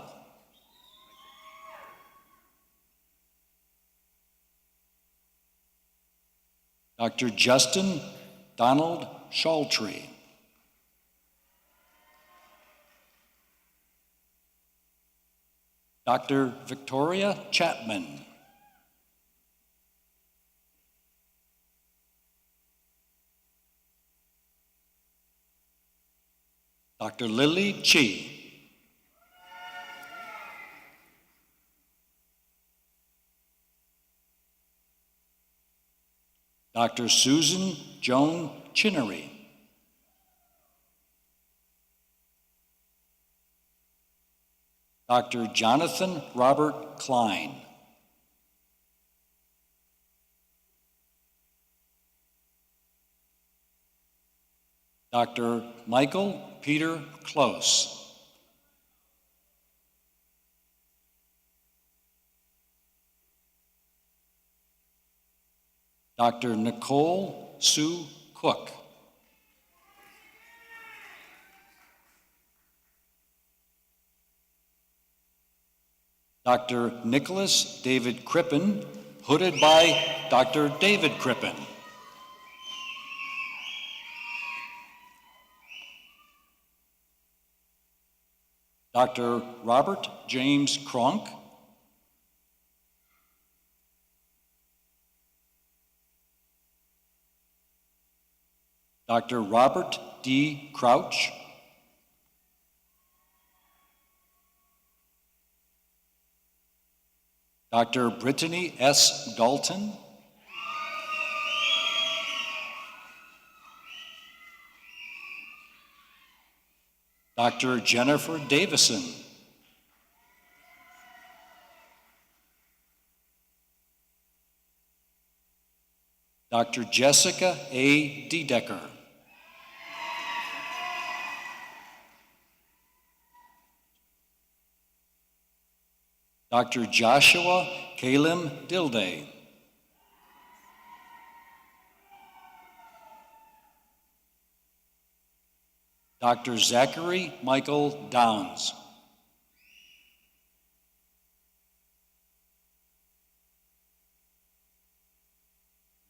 S15: Dr. Justin Donald Shawtree. Dr. Victoria Chapman. Dr. Lily Chi. Dr. Susan Joan Chinnery. Dr. Jonathan Robert Klein. Dr. Michael Peter Close. Dr. Nicole Sue Cook. Dr. Nicholas David Crippen, hooded by Dr. David Crippen. Dr. Robert James Cronk. Dr. Robert D. Crouch. Dr. Brittany S. Dalton. Dr. Jennifer Davison. Dr. Jessica A. Dedecker. Dr. Joshua Kalim Dilday. Dr. Zachary Michael Downs.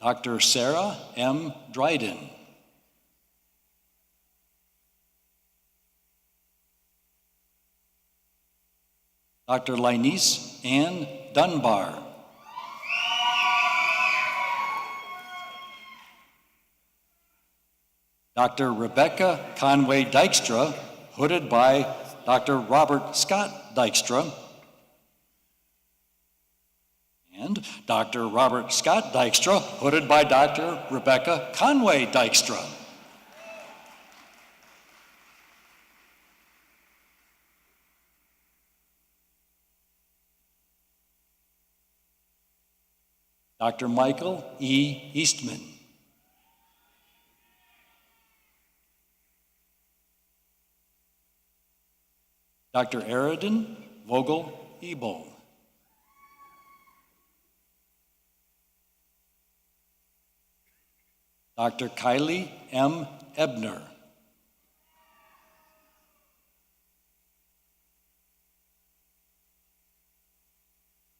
S15: Dr. Sarah M. Dryden. Dr. Linese Ann Dunbar. Dr. Rebecca Conway Dykstra, hooded by Dr. Robert Scott Dykstra. And Dr. Robert Scott Dykstra, hooded by Dr. Rebecca Conway Dykstra. Dr. Michael E. Eastman. Dr. Aridin Vogel Ebel. Dr. Kylie M. Ebner.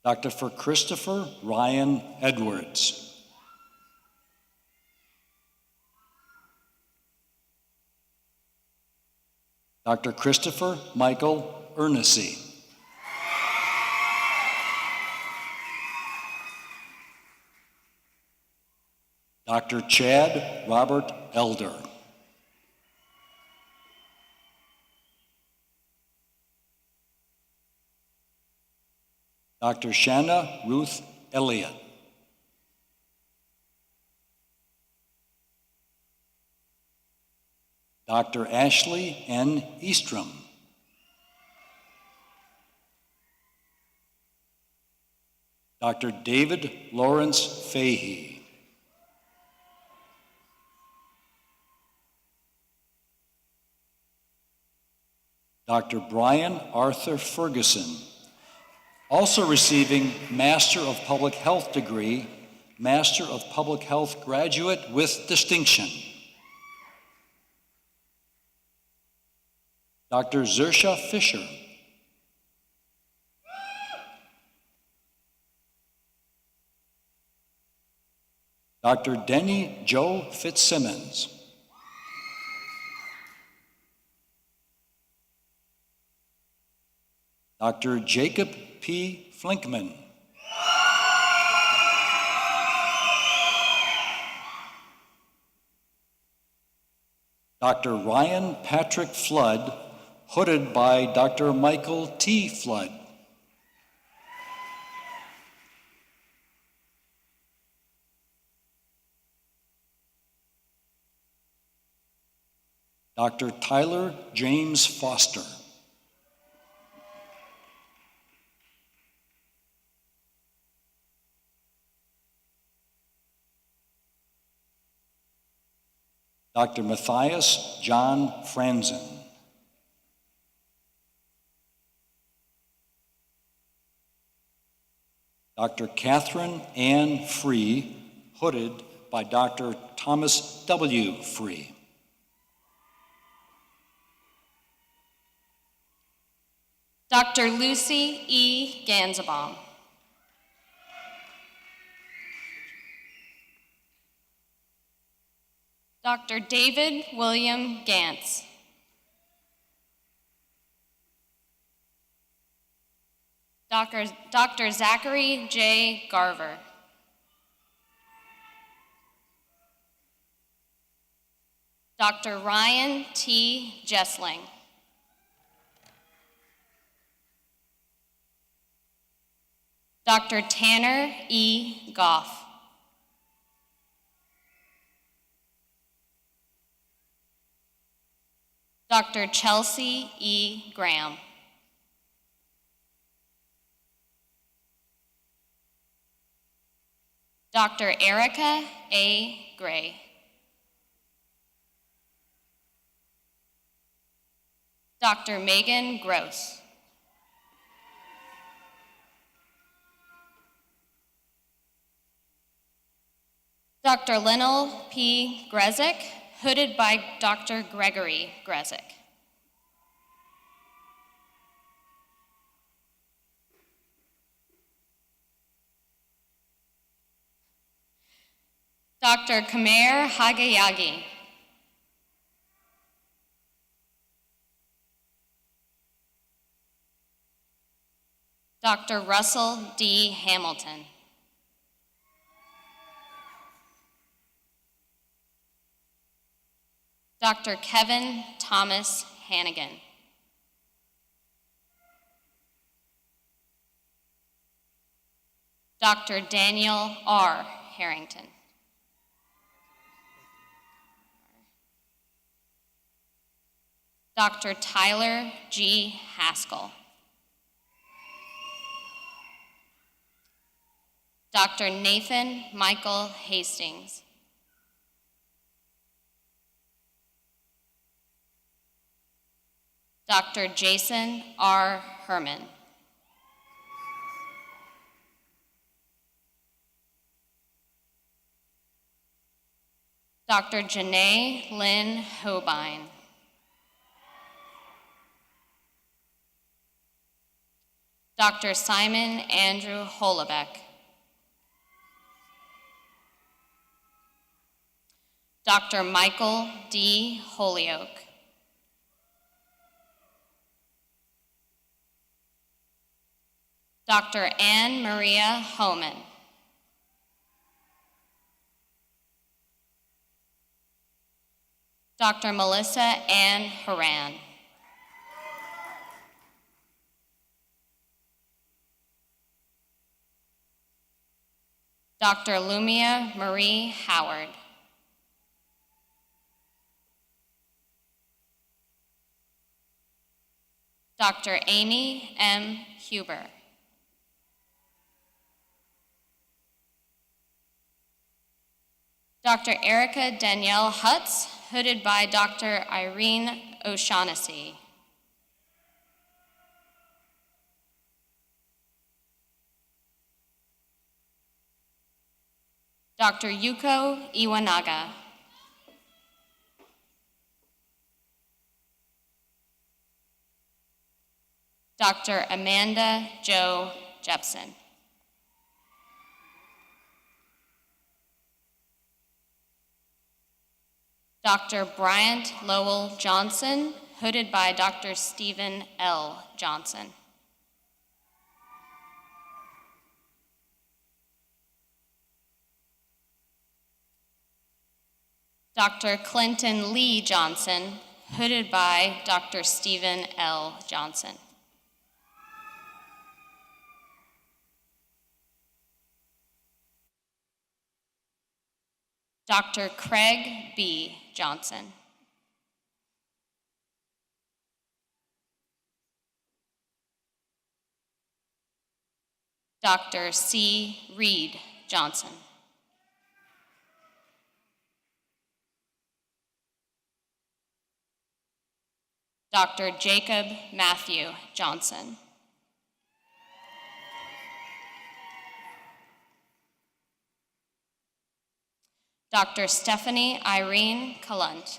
S15: Dr. Christopher Ryan Edwards. Dr. Christopher Michael Ernessy. Dr. Chad Robert Elder. Dr. Shanna Ruth Elliott. Dr. Ashley N. Eastrom. Dr. David Lawrence Fahey. Dr. Brian Arthur Ferguson, Also receiving Master of Public Health degree, Master of Public Health graduate with distinction, Dr. Zersha Fisher. Dr. Denny Joe Fitzsimmons. Dr. Jacob P. Flinkman. Dr. Ryan Patrick Flood, hooded by Dr. Michael T. Flood. Dr. Tyler James Foster. Dr. Matthias John Franzen. Dr. Catherine Ann Free, hooded by Dr. Thomas W. Free.
S16: Dr. Lucy E. Ganzabaum. Dr. David William Gantz. Dr. Zachary J. Garver. Dr. Ryan T. Jessling. Dr. Tanner E. Goff. Dr. Chelsea E. Graham. Dr. Erica A. Gray. Dr. Megan Gross. Dr. Lennell P. Grezik, hooded by Dr. Gregory Grezik. Dr. Kamer Hagayagi. Dr. Russell D. Hamilton. Dr. Kevin Thomas Hannigan. Dr. Daniel R. Harrington. Dr. Tyler G. Haskell. Dr. Nathan Michael Hastings. Dr. Jason R. Herman. Dr. Janae Lynn Hobein. Dr. Simon Andrew Holobeck. Dr. Michael D. Holyoke. Dr. Anne Maria Homan. Dr. Melissa Ann Horan. Dr. Lumia Marie Howard. Dr. Amy M. Huber. Dr. Erica Danielle Hutz, hooded by Dr. Irene O'Shaughnessy. Dr. Yuko Iwanaga. Dr. Amanda Jo Jepson. Dr. Bryant Lowell Johnson, hooded by Dr. Stephen L. Johnson. Dr. Clinton Lee Johnson, hooded by Dr. Stephen L. Johnson. Dr. Craig B. Johnson. Dr. C. Reed Johnson. Dr. Jacob Matthew Johnson. Dr. Stephanie Irene Kalunt.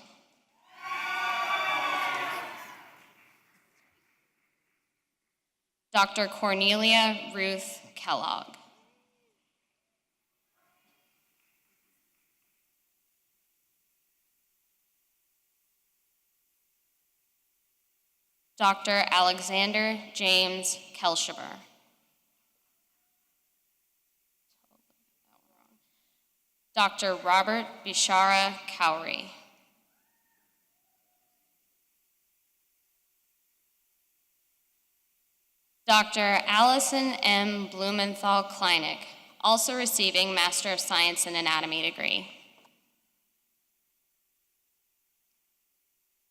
S16: Dr. Cornelia Ruth Kellogg. Dr. Alexander James Kelshaber. Dr. Robert Bishara Cowrie. Dr. Allison M. Blumenthal Kleinig, also receiving Master of Science in Anatomy degree.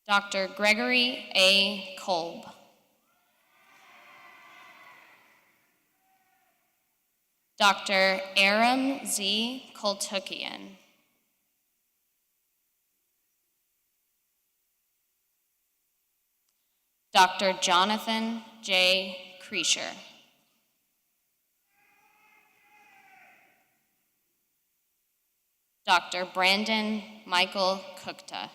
S16: Dr. Gregory A. Kolb. Dr. Aram Z. Koltukian. Dr. Jonathan J. Kreischer. Dr. Brandon Michael Kukta.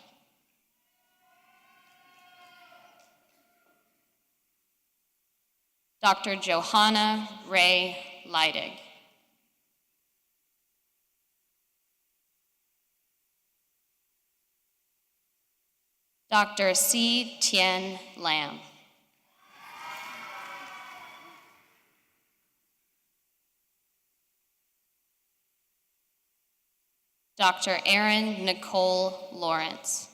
S16: Dr. Johanna Ray Leidig. Dr. C. Tien Lam. Dr. Erin Nicole Lawrence.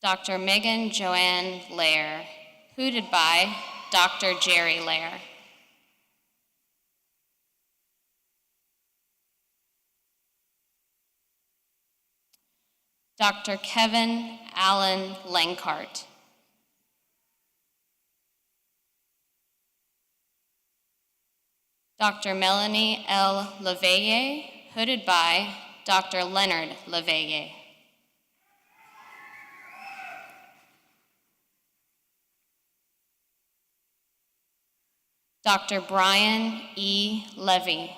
S16: Dr. Megan Joanne Lair, hooded by Dr. Jerry Lair. Dr. Kevin Allen Lenkart. Dr. Melanie L. Leveille, hooded by Dr. Leonard Leveille. Dr. Brian E. Levy.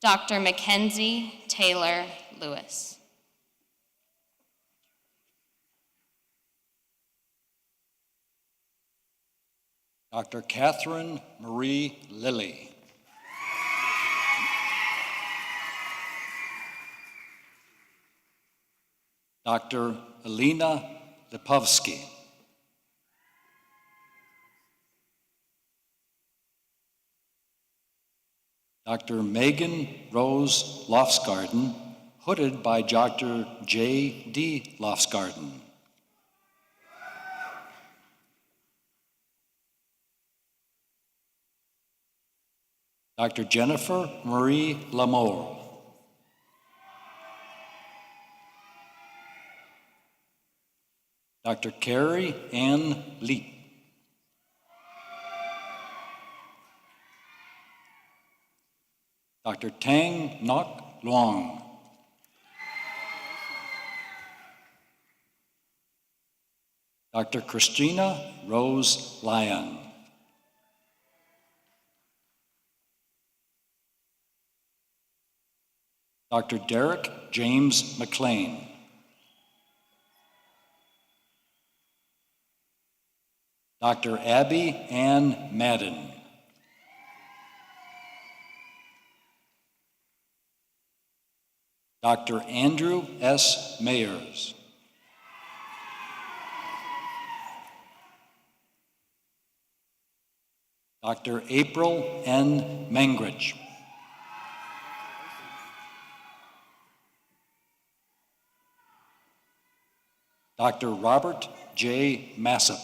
S16: Dr. Mackenzie Taylor Lewis.
S15: Dr. Catherine Marie Lilly. Dr. Alina Lipovsky. Dr. Megan Rose Lofsgarden, hooded by Dr. J. D. Lofsgarden. Dr. Jennifer Marie Lamour. Dr. Carrie Ann Leet. Dr. Tang Ngoc Luong. Dr. Christina Rose Lyon. Dr. Derek James McLean. Dr. Abby Ann Madden. Dr. Andrew S. Mayers. Dr. April N. Mangridge. Dr. Robert J. Massip.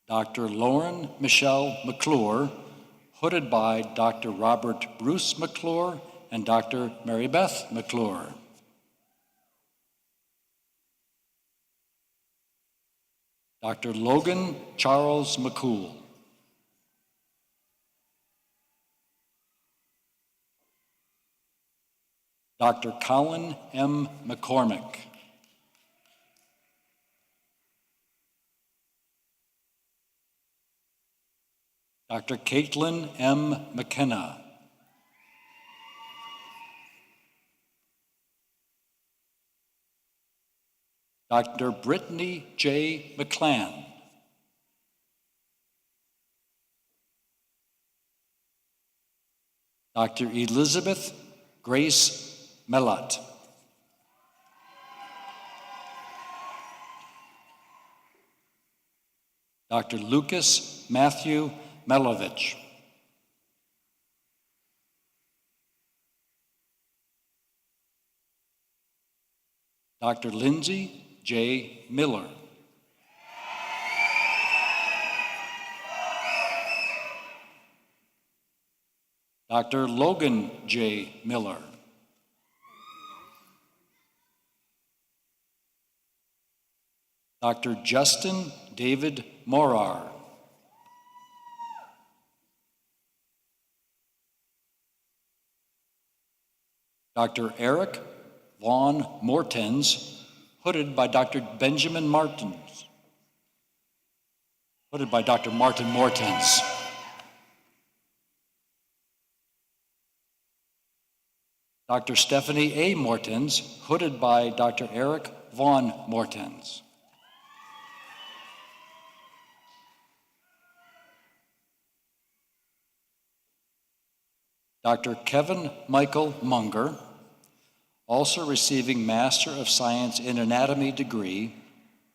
S15: Dr. Lauren Michelle McClure, hooded by Dr. Robert Bruce McClure and Dr. Mary Beth McClure. Dr. Logan Charles McCool. Dr. Colin M. McCormick. Dr. Caitlin M. McKenna. Dr. Brittany J. McClan. Dr. Elizabeth Grace Mellott. Dr. Lucas Matthew Melovich. Dr. Lindsay J. Miller. Dr. Logan J. Miller. Dr. Justin David Morar. Dr. Eric Vaughn Mortens, hooded by Dr. Benjamin Martins. Hooded by Dr. Martin Mortens. Dr. Stephanie A. Mortens, hooded by Dr. Eric Vaughn Mortens. Dr. Kevin Michael Munger, also receiving Master of Science in Anatomy degree,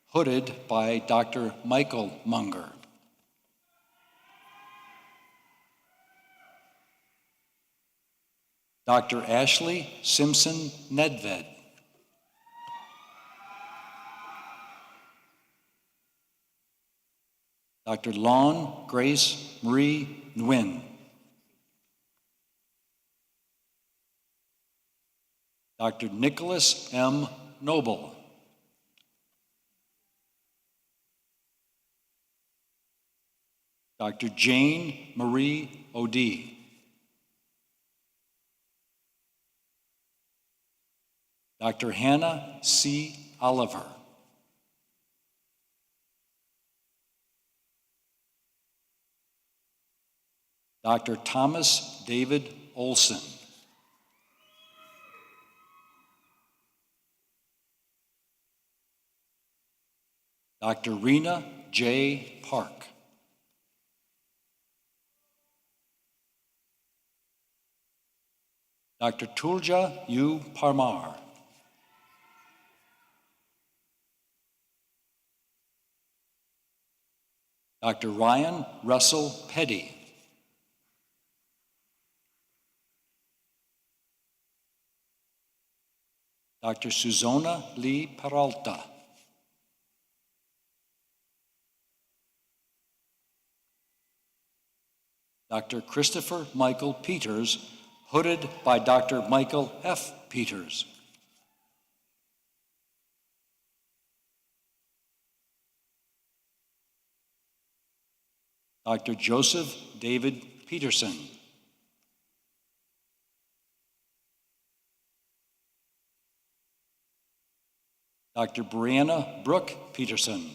S15: hooded by Dr. Michael Munger. Dr. Ashley Simpson Nedved. Dr. Lon Grace Marie Nguyen. Dr. Nicholas M. Noble. Dr. Jane Marie O'D. Dr. Hannah C. Oliver. Dr. Thomas David Olson. Dr. Rena J. Park. Dr. Tulja U. Parmar. Dr. Ryan Russell Petty. Dr. Susana Lee Peralta. Dr. Christopher Michael Peters, hooded by Dr. Michael F. Peters. Dr. Joseph David Peterson. Dr. Brianna Brooke Peterson.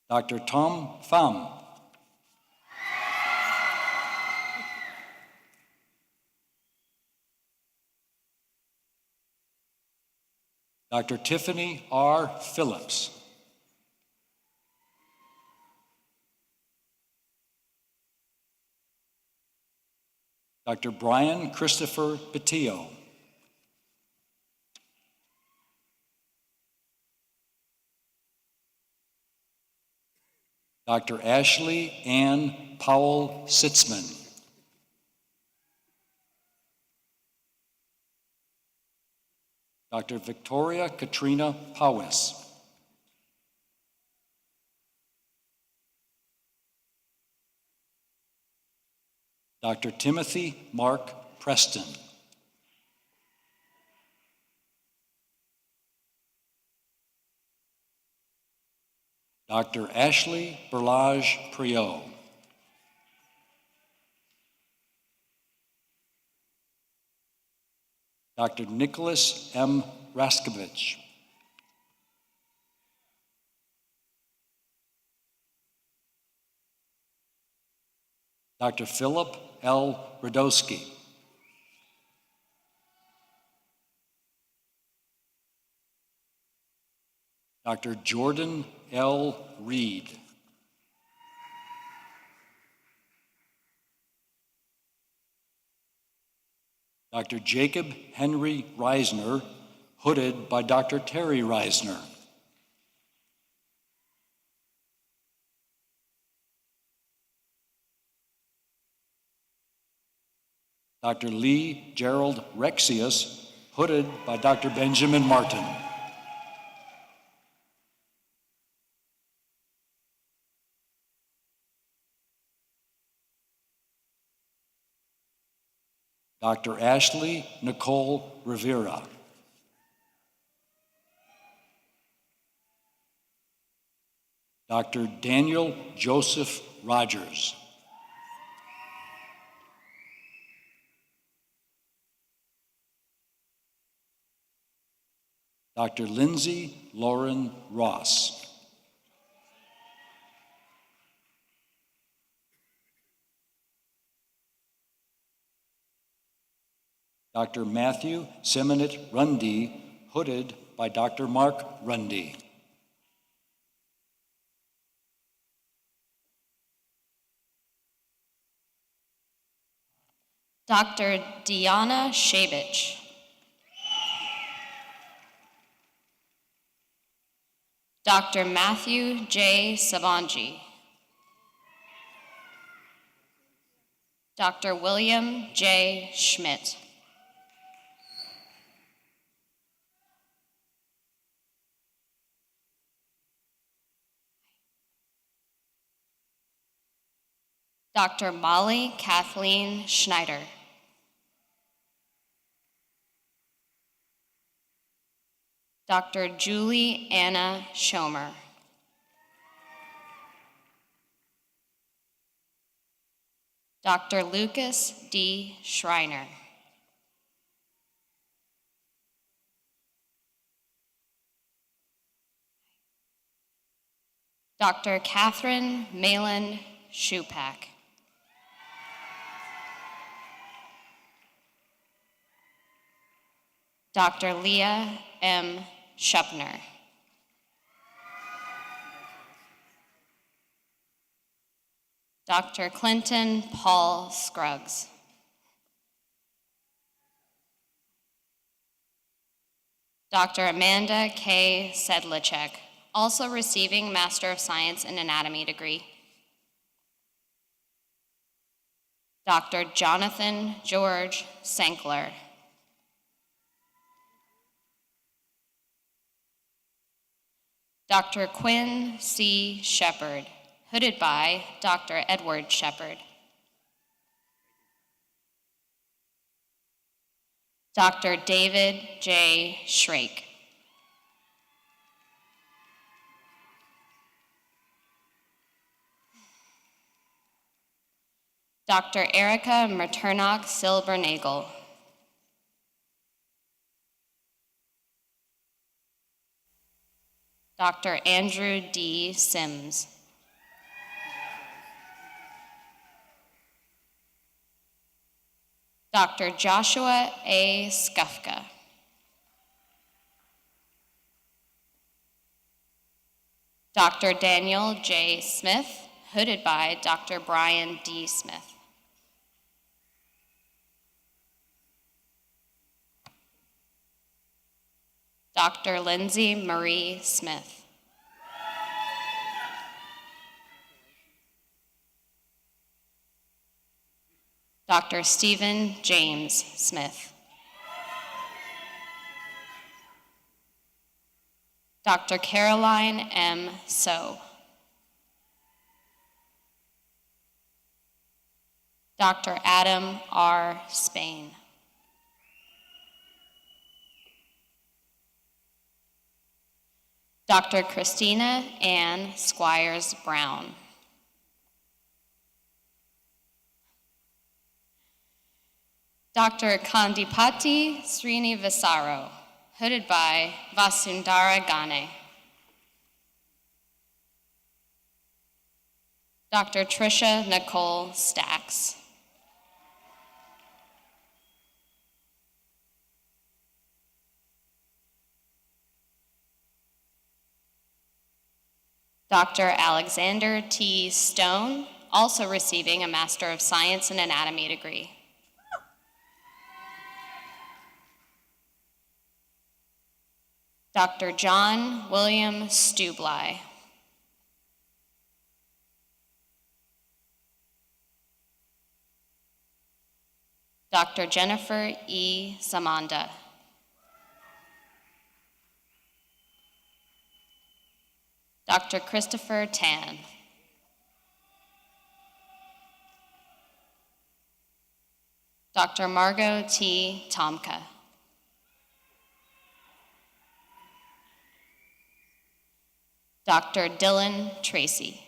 S15: Dr. Tom Pham. Dr. Tiffany R. Phillips. Dr. Brian Christopher Patillo. Dr. Ashley Ann Powell Sitzman. Dr. Victoria Katrina Powis. Dr. Timothy Mark Preston. Dr. Ashley Berlage Priot. Dr. Nicholas M. Raskovich. Dr. Philip L. Radowski. Dr. Jordan L. Reed. Dr. Jacob Henry Reisner, hooded by Dr. Terry Reisner. Dr. Lee Gerald Rexius, hooded by Dr. Benjamin Martin. Dr. Ashley Nicole Rivera. Dr. Daniel Joseph Rogers. Dr. Lindsay Lauren Ross. Dr. Matthew Seminit Rundy, hooded by Dr. Mark Rundy.
S16: Dr. Deanna Shabich. Dr. Matthew J. Sabanji. Dr. William J. Schmidt. Dr. Molly Kathleen Schneider. Dr. Julie Anna Schomer. Dr. Lucas D. Schreiner. Dr. Catherine Malin Shupak. Dr. Leah M. Schupner. Dr. Clinton Paul Scruggs. Dr. Amanda K. Sedlacek, also receiving Master of Science in Anatomy degree. Dr. Jonathan George Sankler. Dr. Quinn C. Shepard, hooded by Dr. Edward Shepard. Dr. David J. Shrake. Dr. Erica Maternock Silbernagel, Dr. Andrew D. Sims. Dr. Joshua A. Skufka. Dr. Daniel J. Smith, hooded by Dr. Brian D. Smith. Dr. Lindsay Marie Smith. Dr. Stephen James Smith. Dr. Caroline M. So. Dr. Adam R. Spain. Dr. Christina Ann Squires Brown. Dr. Kandipati Srinivasaro, hooded by Vasundhara Gane. Dr. Tricia Nicole Stacks. Dr. Alexander T. Stone, also receiving a Master of Science in Anatomy degree. Dr. John William Stubli. Dr. Jennifer E. Samanda. Dr. Christopher Tan. Dr. Margot T. Tomka. Dr. Dylan Tracy.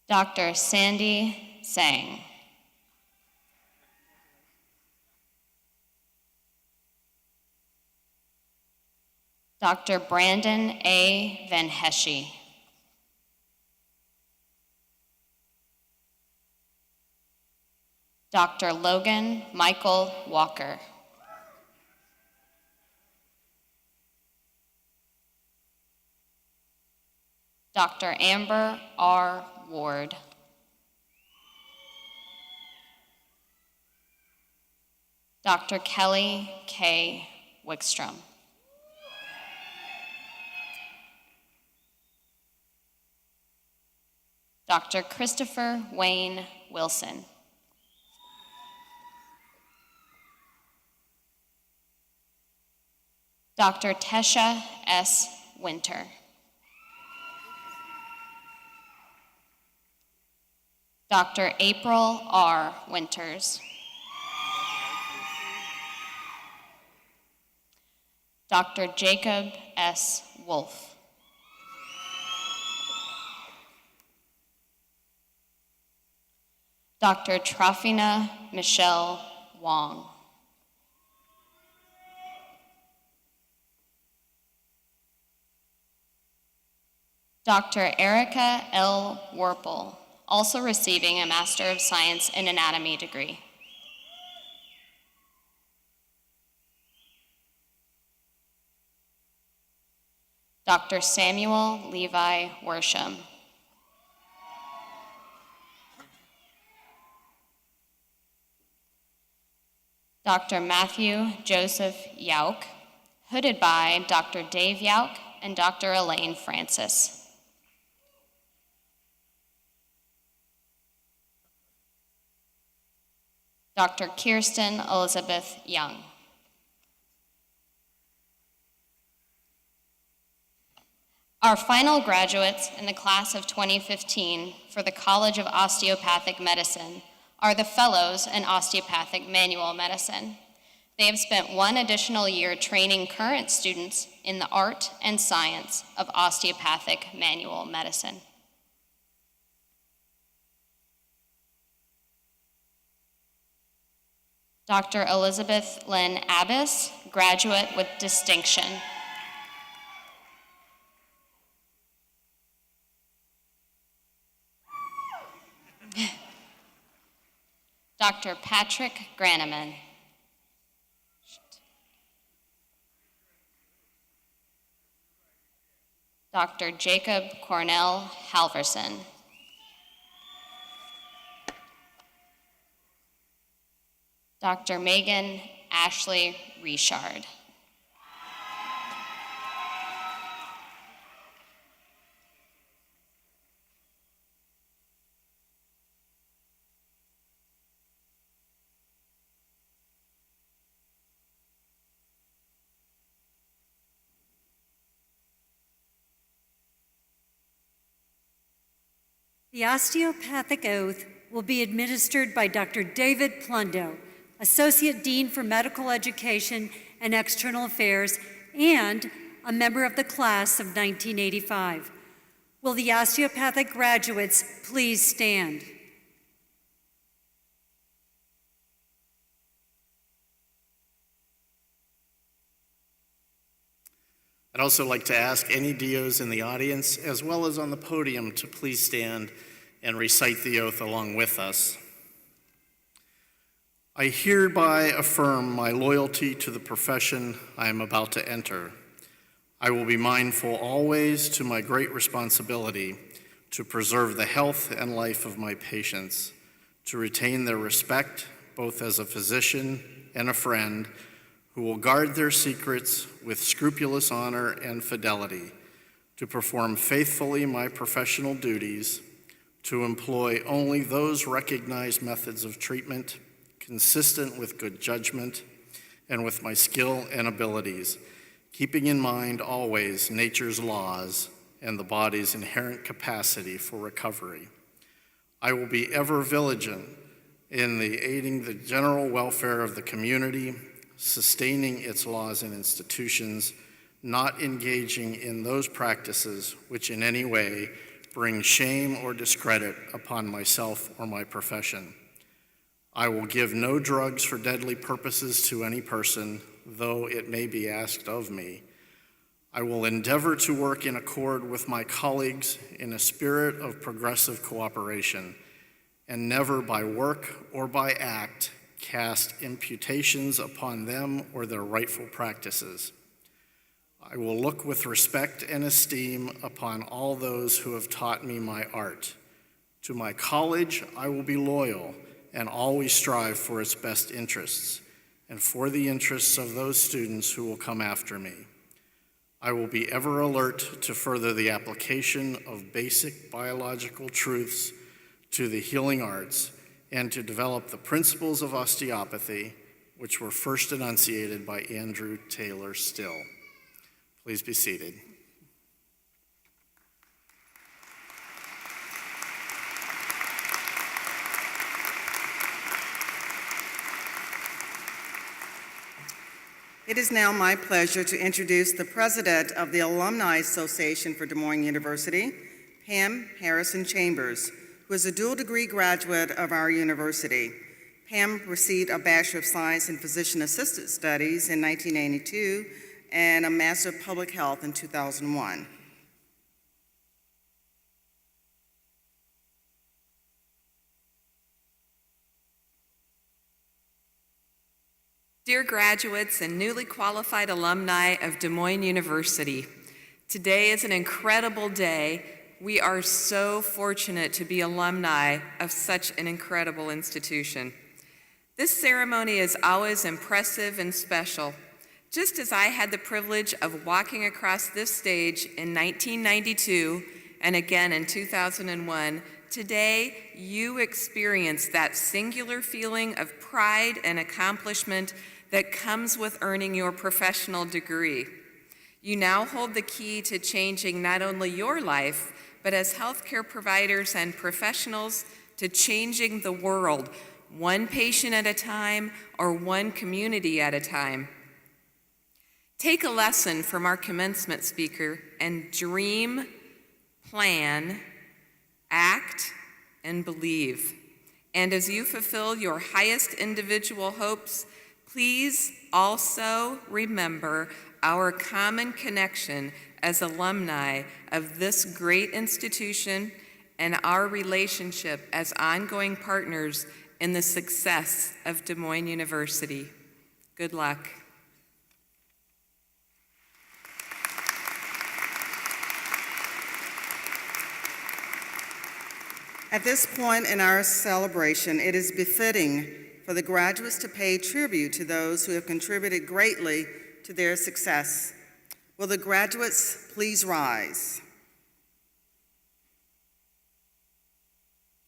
S16: Dr. Sandy Sang. Dr. Brandon A. Van Hesche. Dr. Logan Michael Walker. Dr. Amber R. Ward. Dr. Kelly K. Wickstrom. Dr. Christopher Wayne Wilson. Dr. Tesha S. Winter. Dr. April R. Winters. Dr. Jacob S. Wolf. Dr. Trafina Michelle Wong. Dr. Erica L. Werpel, also receiving a Master of Science in Anatomy degree. Dr. Samuel Levi Worsham. Dr. Matthew Joseph Yauk, hooded by Dr. Dave Yauk and Dr. Elaine Francis. Dr. Kirsten Elizabeth Young. Our final graduates in the class of 2015 for the College of Osteopathic Medicine are the Fellows in Osteopathic Manual Medicine. They have spent one additional year training current students in the art and science of osteopathic manual medicine. Dr. Elizabeth Lynn Abbas, graduate with distinction. Dr. Patrick Graneman. Dr. Jacob Cornell Halverson. Dr. Megan Ashley Richard.
S7: The osteopathic oath will be administered by Dr. David Plundo, Associate Dean for Medical Education and External Affairs, and a member of the class of 1985. Will the osteopathic graduates please stand?
S17: I'd also like to ask any DOs in the audience, as well as on the podium, to please stand and recite the oath along with us. I hereby affirm my loyalty to the profession I am about to enter. I will be mindful always to my great responsibility to preserve the health and life of my patients, to retain their respect, both as a physician and a friend, who will guard their secrets with scrupulous honor and fidelity, to perform faithfully my professional duties, to employ only those recognized methods of treatment consistent with good judgment and with my skill and abilities, keeping in mind always nature's laws and the body's inherent capacity for recovery. I will be ever vigilant in aiding the general welfare of the community, sustaining its laws and institutions, not engaging in those practices which in any way bring shame or discredit upon myself or my profession. I will give no drugs for deadly purposes to any person, though it may be asked of me. I will endeavor to work in accord with my colleagues in a spirit of progressive cooperation, and never by work or by act cast imputations upon them or their rightful practices. I will look with respect and esteem upon all those who have taught me my art. To my college, I will be loyal and always strive for its best interests and for the interests of those students who will come after me. I will be ever alert to further the application of basic biological truths to the healing arts and to develop the principles of osteopathy, which were first enunciated by Andrew Taylor Still. Please be seated.
S3: It is now my pleasure to introduce the president of the Alumni Association for Des Moines University, Pam Harrison Chambers, who is a dual degree graduate of our university. Pam received a Bachelor of Science in Physician Assisted Studies in 1982 and a Master of Public Health in 2001.
S18: Dear graduates and newly qualified alumni of Des Moines University, today is an incredible day. We are so fortunate to be alumni of such an incredible institution. This ceremony is always impressive and special. Just as I had the privilege of walking across this stage in 1992 and again in 2001, today you experience that singular feeling of pride and accomplishment that comes with earning your professional degree. You now hold the key to changing not only your life, but as healthcare providers and professionals, to changing the world, one patient at a time or one community at a time. Take a lesson from our commencement speaker and dream, plan, act, and believe. And as you fulfill your highest individual hopes, please also remember our common connection as alumni of this great institution and our relationship as ongoing partners in the success of Des Moines University. Good luck.
S3: At this point in our celebration, it is befitting for the graduates to pay tribute to those who have contributed greatly to their success. Will the graduates please rise?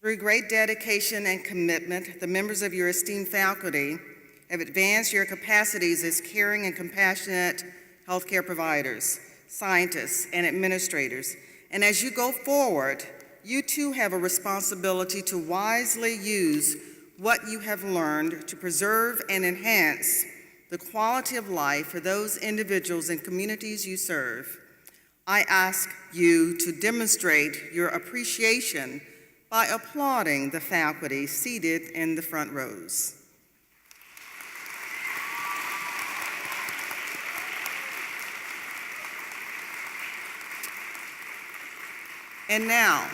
S3: Through great dedication and commitment, the members of your esteemed faculty have advanced your capacities as caring and compassionate healthcare providers, scientists, and administrators. And as you go forward, you too have a responsibility to wisely use what you have learned to preserve and enhance the quality of life for those individuals and communities you serve. I ask you to demonstrate your appreciation by applauding the faculty seated in the front rows. And now,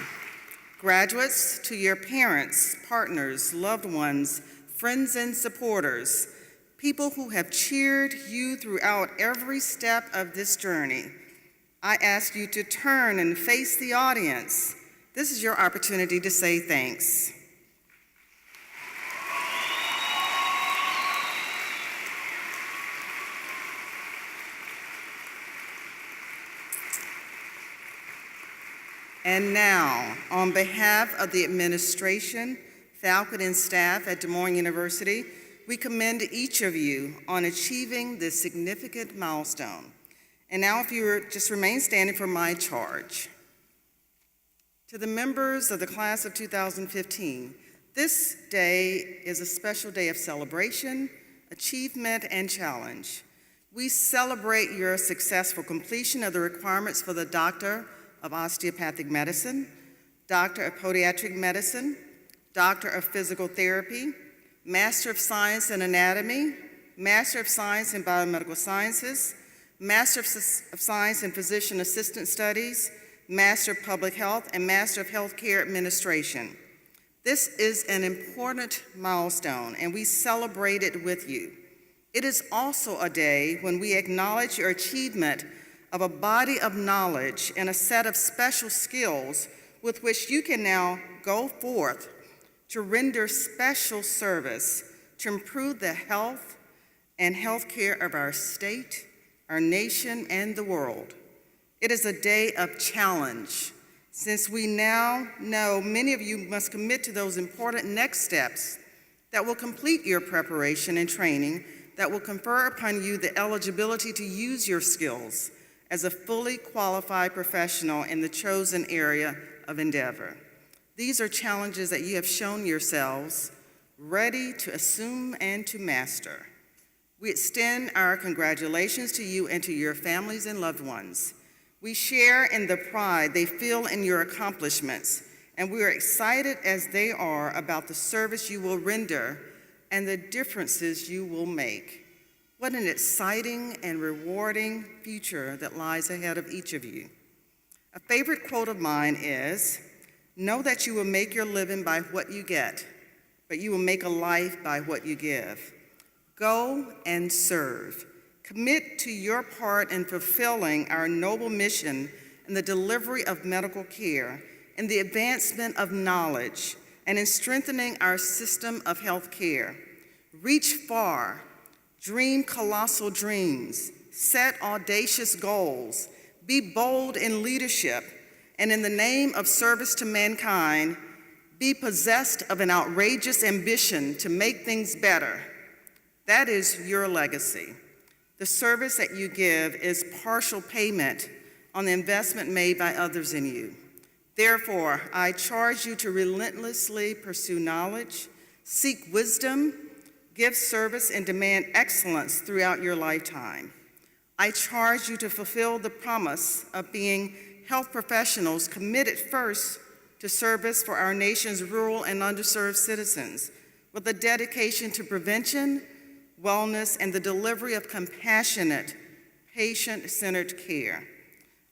S3: graduates, to your parents, partners, loved ones, friends, and supporters, people who have cheered you throughout every step of this journey, I ask you to turn and face the audience. This is your opportunity to say thanks. And now, on behalf of the administration, faculty, and staff at Des Moines University, we commend each of you on achieving this significant milestone. And now, if you would just remain standing for my charge. To the members of the class of 2015, this day is a special day of celebration, achievement, and challenge. We celebrate your successful completion of the requirements for the Doctor of Osteopathic Medicine, Doctor of Podiatric Medicine, Doctor of Physical Therapy, Master of Science in Anatomy, Master of Science in Biomedical Sciences, Master of Science in Physician Assistant Studies, Master of Public Health, and Master of Healthcare Administration. This is an important milestone, and we celebrate it with you. It is also a day when we acknowledge your achievement of a body of knowledge and a set of special skills with which you can now go forth to render special service to improve the health and healthcare of our state, our nation, and the world. It is a day of challenge, since we now know many of you must commit to those important next steps that will complete your preparation and training that will confer upon you the eligibility to use your skills as a fully qualified professional in the chosen area of endeavor. These are challenges that you have shown yourselves ready to assume and to master. We extend our congratulations to you and to your families and loved ones. We share in the pride they feel in your accomplishments, and we are excited as they are about the service you will render and the differences you will make. What an exciting and rewarding future that lies ahead of each of you. A favorite quote of mine is, "Know that you will make your living by what you get, but you will make a life by what you give." Go and serve. Commit to your part in fulfilling our noble mission in the delivery of medical care, in the advancement of knowledge, and in strengthening our system of health care. Reach far. Dream colossal dreams, set audacious goals, be bold in leadership, and in the name of service to mankind, be possessed of an outrageous ambition to make things better. That is your legacy. The service that you give is partial payment on the investment made by others in you. Therefore, I charge you to relentlessly pursue knowledge, seek wisdom, give service, and demand excellence throughout your lifetime. I charge you to fulfill the promise of being health professionals committed first to service for our nation's rural and underserved citizens with a dedication to prevention, wellness, and the delivery of compassionate, patient-centered care.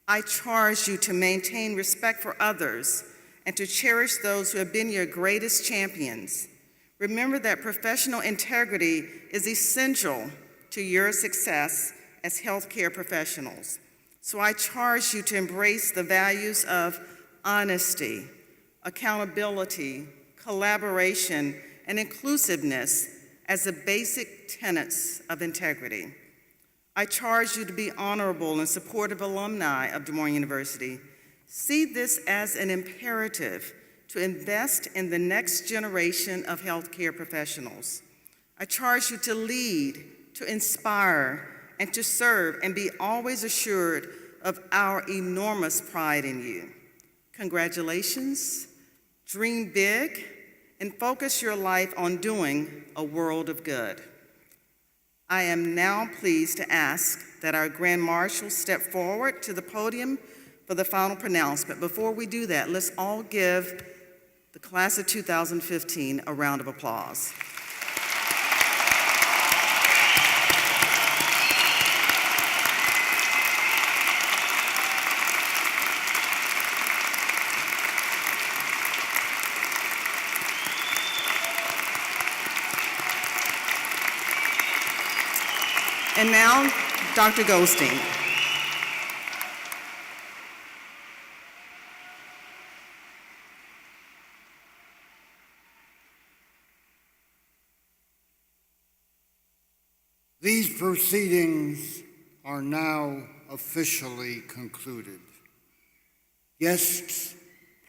S3: I charge you to maintain respect for others and to cherish those who have been your greatest champions. Remember that professional integrity is essential to your success as healthcare professionals. So I charge you to embrace the values of honesty, accountability, collaboration, and inclusiveness as the basic tenets of integrity. I charge you to be honorable and supportive alumni of Des Moines University. See this as an imperative to invest in the next generation of healthcare professionals. I charge you to lead, to inspire, and to serve, and be always assured of our enormous pride in you. Congratulations, dream big, and focus your life on doing a world of good. I am now pleased to ask that our Grand Marshal step forward to the podium for the final pronouncement. Before we do that, let's all give the class of 2015 a round of applause. And now, Dr. Goldstein.
S2: These proceedings are now officially concluded. Guests,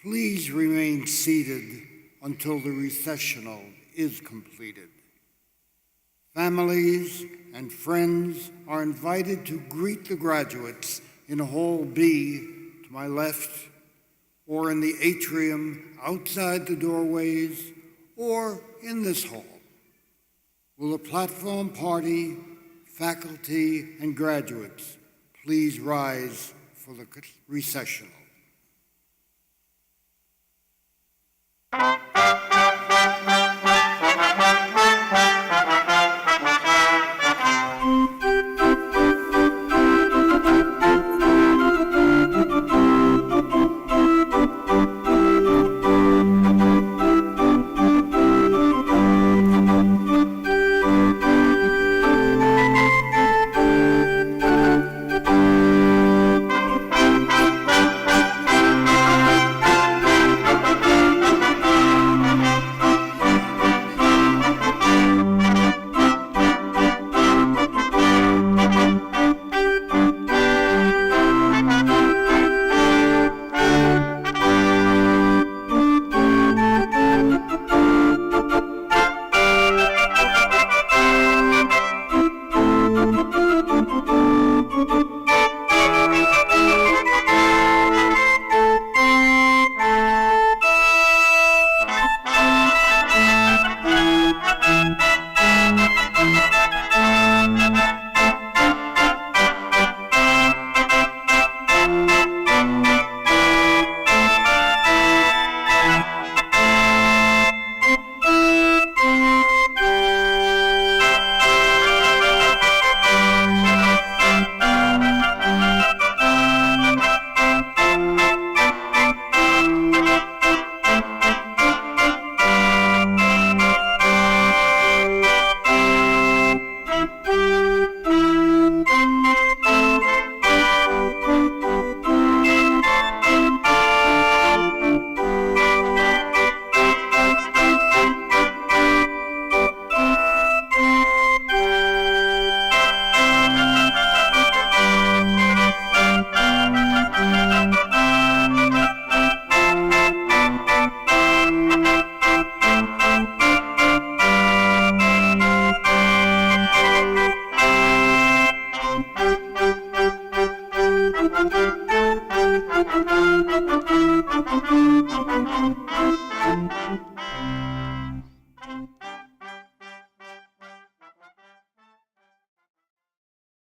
S2: please remain seated until the recessional is completed. Families and friends are invited to greet the graduates in Hall B to my left, or in the atrium outside the doorways, or in this hall. Will the platform party, faculty, and graduates please rise for the recessional?